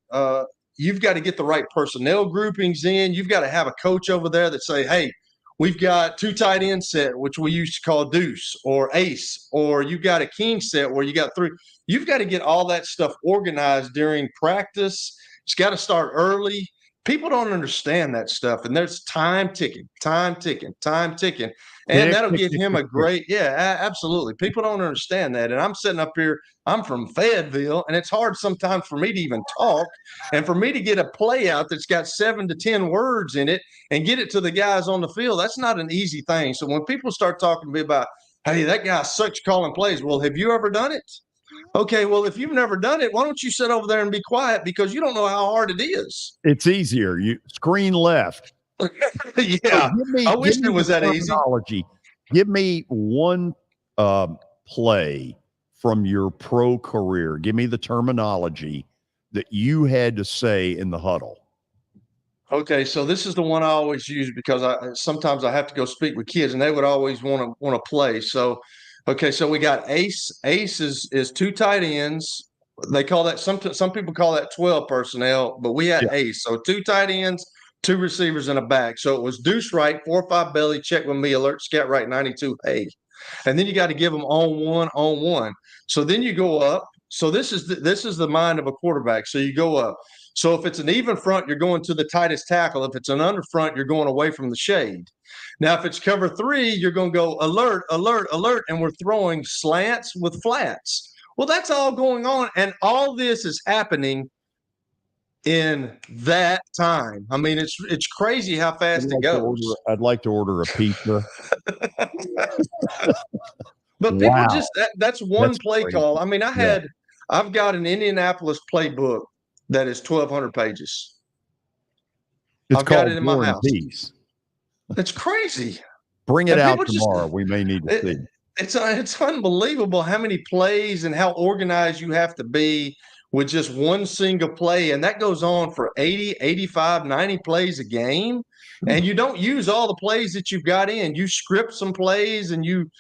You've got to get the right personnel groupings in. You've got to have a coach over there that say, "Hey, we've got 2 tight end set, which we used to call deuce or ace, or you've got a king set where you got 3. You've got to get all that stuff organized during practice. It's got to start early. People don't understand that stuff, and there's time ticking. And that'll give him a great, absolutely. People don't understand that. And I'm sitting up here, I'm from Fayetteville, and it's hard sometimes for me to even talk and for me to get a play out that's got 7 to 10 words in it and get it to the guys on the field. That's not an easy thing. So when people start talking to me about, "Hey, that guy sucks calling plays," well, have you ever done it? Okay, well, if you've never done it, why don't you sit over there and be quiet, because you don't know how hard it is. It's easier. You screen left. Yeah, I wish it was that easy. Give me one play from your pro career. Give me the terminology that you had to say in the huddle. Okay, so this is the one I always use, because sometimes I have to go speak with kids, and they would always want to play. So, okay, so we got ace. Ace is 2 tight ends. They call that, some people call that 12 personnel, but we had ace. So 2 tight ends, 2 receivers, and a back. So it was deuce right, 4-5 belly, check with me, alert, scat right, 92 hey. And then you got to give them on one. So then you go up. So this is the mind of a quarterback. So you go up. So if it's an even front, you're going to the tightest tackle. If it's an under front, you're going away from the shade. Now, if it's cover 3, you're going to go alert, alert, alert, and we're throwing slants with flats. Well, that's all going on, and all this is happening in that time. I mean, it's crazy how fast it goes. I'd like to order a pizza. But people just that's one play crazy call. I mean, I've got an Indianapolis playbook that is 1,200 pages. I've got it in my house. It's crazy. Bring it out tomorrow. We may need to see. It's unbelievable how many plays and how organized you have to be with just one single play. And that goes on for 80, 85, 90 plays a game. And you don't use all the plays that you've got in. You script some plays and you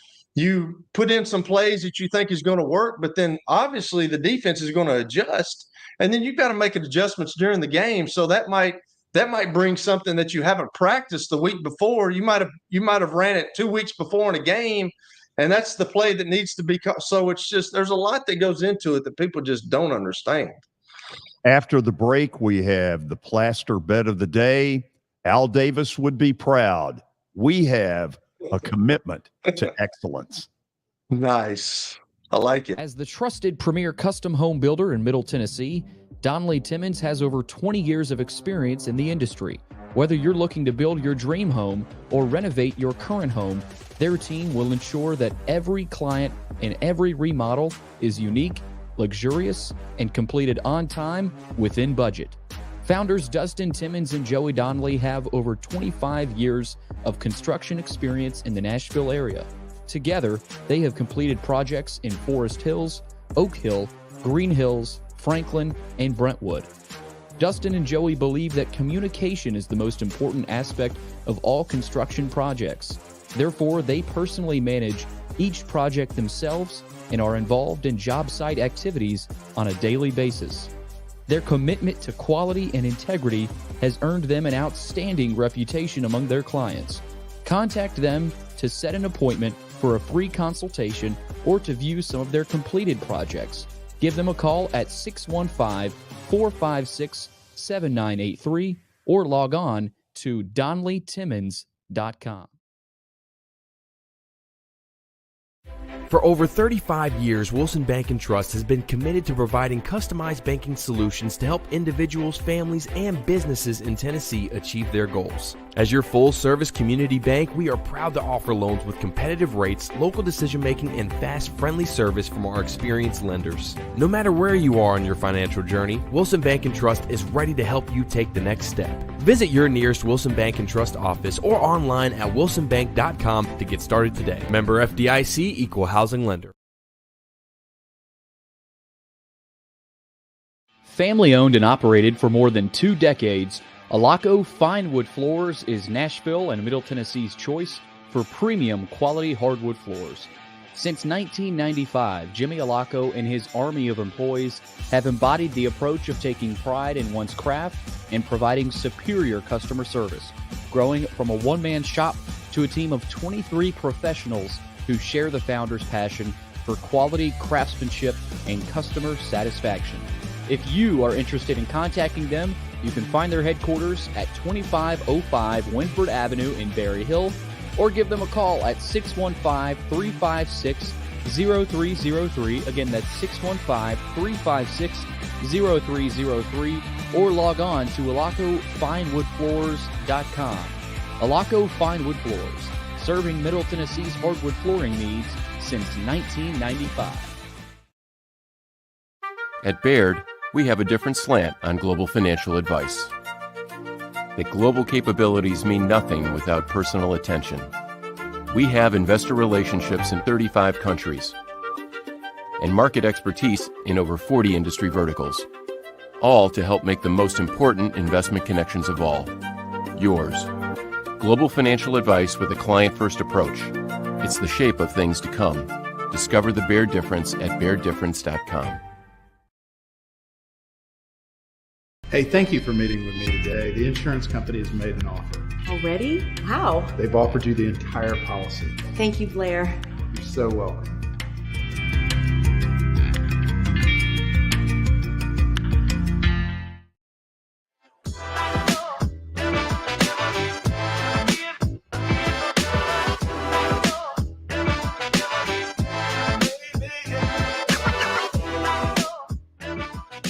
put in some plays that you think is going to work. But then obviously the defense is going to adjust. And then you've got to make adjustments during the game. So that might that might bring something that you haven't practiced the week before. You might have ran it 2 weeks before in a game, and that's the play that needs to be so it's just there's a lot that goes into it that people just don't understand. After the break, we have the plaster bet of the day. Al Davis would be proud. We have a commitment to excellence. Nice. I like it. As the trusted premier custom home builder in Middle Tennessee, Donnelly Timmons has over 20 years of experience in the industry. Whether you're looking to build your dream home or renovate your current home, their team will ensure that every client and every remodel is unique, luxurious, and completed on time within budget. Founders Dustin Timmons and Joey Donnelly have over 25 years of construction experience in the Nashville area. Together, they have completed projects in Forest Hills, Oak Hill, Green Hills, Franklin, and Brentwood. Dustin and Joey believe that communication is the most important aspect of all construction projects. Therefore, they personally manage each project themselves and are involved in job site activities on a daily basis. Their commitment to quality and integrity has earned them an outstanding reputation among their clients. Contact them to set an appointment for a free consultation or to view some of their completed projects. Give them a call at 615-456-7983 or log on to DonnellyTimmons.com. For over 35 years, Wilson Bank & Trust has been committed to providing customized banking solutions to help individuals, families, and businesses in Tennessee achieve their goals. As your full-service community bank, we are proud to offer loans with competitive rates, local decision-making, and fast, friendly service from our experienced lenders. No matter where you are on your financial journey, Wilson Bank & Trust is ready to help you take the next step. Visit your nearest Wilson Bank & Trust office or online at wilsonbank.com to get started today. Member FDIC, Equal Housing Lender. Family owned and operated for more than 2 decades, Alaco Fine Wood Floors is Nashville and Middle Tennessee's choice for premium quality hardwood floors. Since 1995, Jimmy Alaco and his army of employees have embodied the approach of taking pride in one's craft and providing superior customer service, growing from a one-man shop to a team of 23 professionals who share the founder's passion for quality craftsmanship and customer satisfaction. If you are interested in contacting them, you can find their headquarters at 2505 Winford Avenue in Berry Hill, or give them a call at 615-356-0303. Again, that's 615-356-0303, or log on to alacofinewoodfloors.com. Alaco Fine Wood Floors, serving Middle Tennessee's hardwood flooring needs since 1995. At Baird, we have a different slant on global financial advice. That global capabilities mean nothing without personal attention. We have investor relationships in 35 countries and market expertise in over 40 industry verticals, all to help make the most important investment connections of all, yours. Global financial advice with a client-first approach. It's the shape of things to come. Discover the Baird difference at BairdDifference.com. Hey, thank you for meeting with me today. The insurance company has made an offer. Already? How? They've offered you the entire policy. Thank you, Blair. You're so welcome.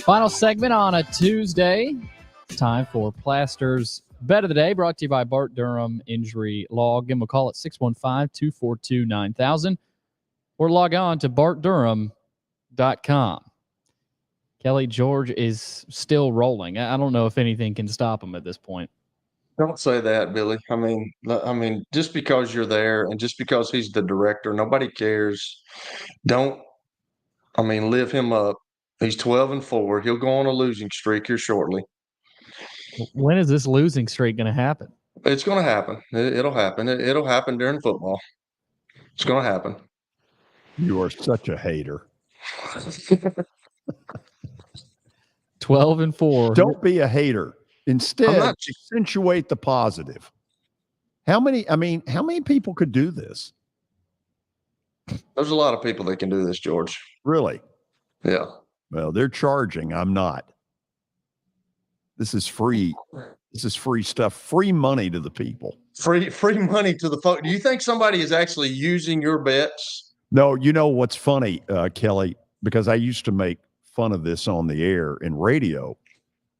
Final segment on a Tuesday. It's time for Plaster's Bet of the Day, brought to you by Bart Durham Injury Law. Give them a call at 615-242-9000 or log on to bartdurham.com. Kelly, George is still rolling. I don't know if anything can stop him at this point. Don't say that, Billy. I mean, just because you're there and just because he's the director, nobody cares. Live him up. He's 12-4. He'll go on a losing streak here shortly. When is this losing streak going to happen? It's going to happen. It'll happen. It'll happen during football. It's going to happen. You are such a hater. 12-4. Don't be a hater. Instead, not- accentuate the positive. How many people could do this? There's a lot of people that can do this, George. Really? Yeah. Well, they're charging. I'm not. This is free. This is free stuff. Free money to the people. Free money to the folks. Do you think somebody is actually using your bets? No, you know what's funny, Kelly, because I used to make fun of this on the air in radio.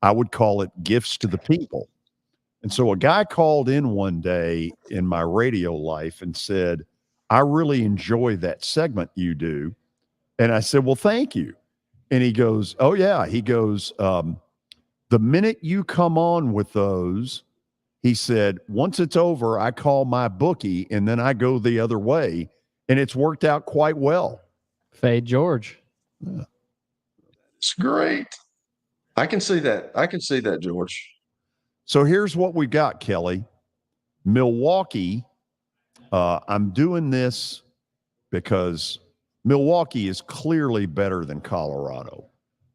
I would call it gifts to the people. And so a guy called in one day in my radio life and said, I really enjoy that segment you do. And I said, well, thank you. And he goes, oh, yeah. He goes, the minute you come on with those, he said, once it's over, I call my bookie and then I go the other way. And it's worked out quite well. Fade George. Yeah. It's great. I can see that, George. So here's what we got, Kelly. Milwaukee. I'm doing this because Milwaukee is clearly better than Colorado.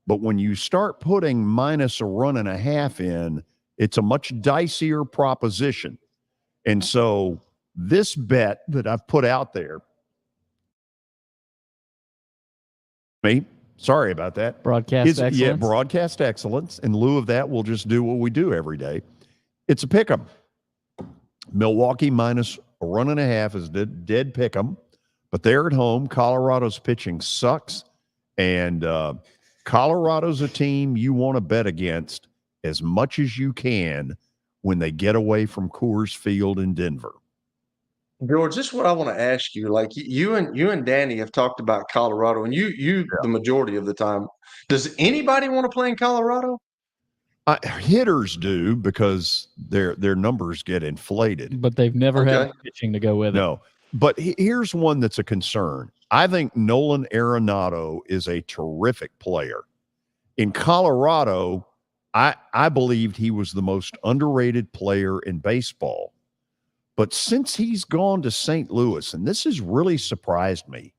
But when you start putting minus a run and a half in, it's a much dicier proposition. And so this bet that I've put out there, sorry about that. Broadcast excellence. Yeah, broadcast excellence. In lieu of that, we'll just do what we do every day. It's a pick 'em. Milwaukee minus a run and a half is dead pick 'em, but they're at home. Colorado's pitching sucks, and Colorado's a team you want to bet against as much as you can when they get away from Coors Field in Denver. George, this is what I want to ask you. Like you and Danny have talked about Colorado, and you the majority of the time. Does anybody want to play in Colorado? Hitters do because their numbers get inflated. But they've never had pitching to go with it. No. But here's one that's a concern. I think Nolan Arenado is a terrific player. In Colorado, I believed he was the most underrated player in baseball. But since he's gone to St. Louis, and this has really surprised me,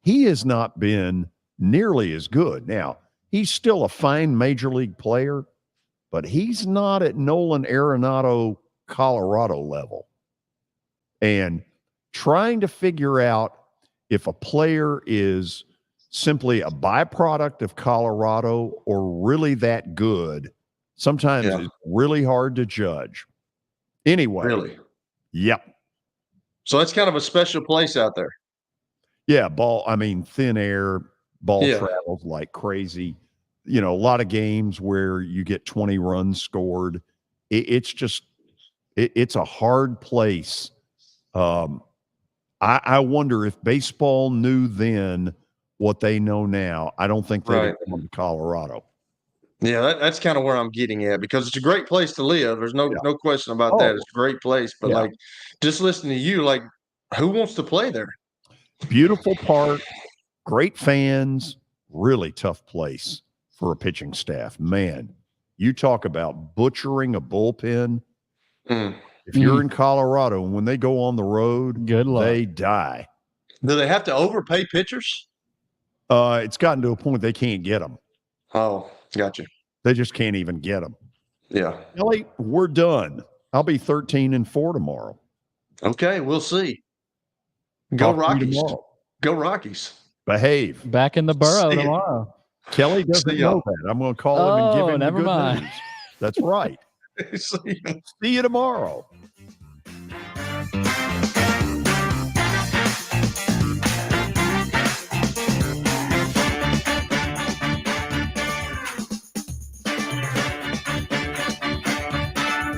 he has not been nearly as good. Now, he's still a fine major league player, but he's not at Nolan Arenado Colorado level. And trying to figure out if a player is simply a byproduct of Colorado or really that good, sometimes it's really hard to judge. Anyway. Really? Yep. So that's kind of a special place out there. Yeah, thin air, ball travels like crazy. You know, a lot of games where you get 20 runs scored. It's a hard place. I wonder if baseball knew then what they know now. I don't think they'd have come to Colorado. Yeah, that's kind of where I'm getting at, because it's a great place to live. There's no question about that. It's a great place. But like, just listening to you, like, who wants to play there? Beautiful park, great fans, really tough place for a pitching staff. Man, you talk about butchering a bullpen. If you're in Colorado and when they go on the road, good luck. They die. Do they have to overpay pitchers? It's gotten to a point they can't get them. Oh, gotcha. They just can't even get them. Yeah. Ellie, we're done. I'll be 13-4 tomorrow. Okay, we'll see. Go Rockies. Go Rockies. Behave. Back in the borough tomorrow. Kelly doesn't know that. I'm going to call him and give him the good mind. news. That's right. See you tomorrow.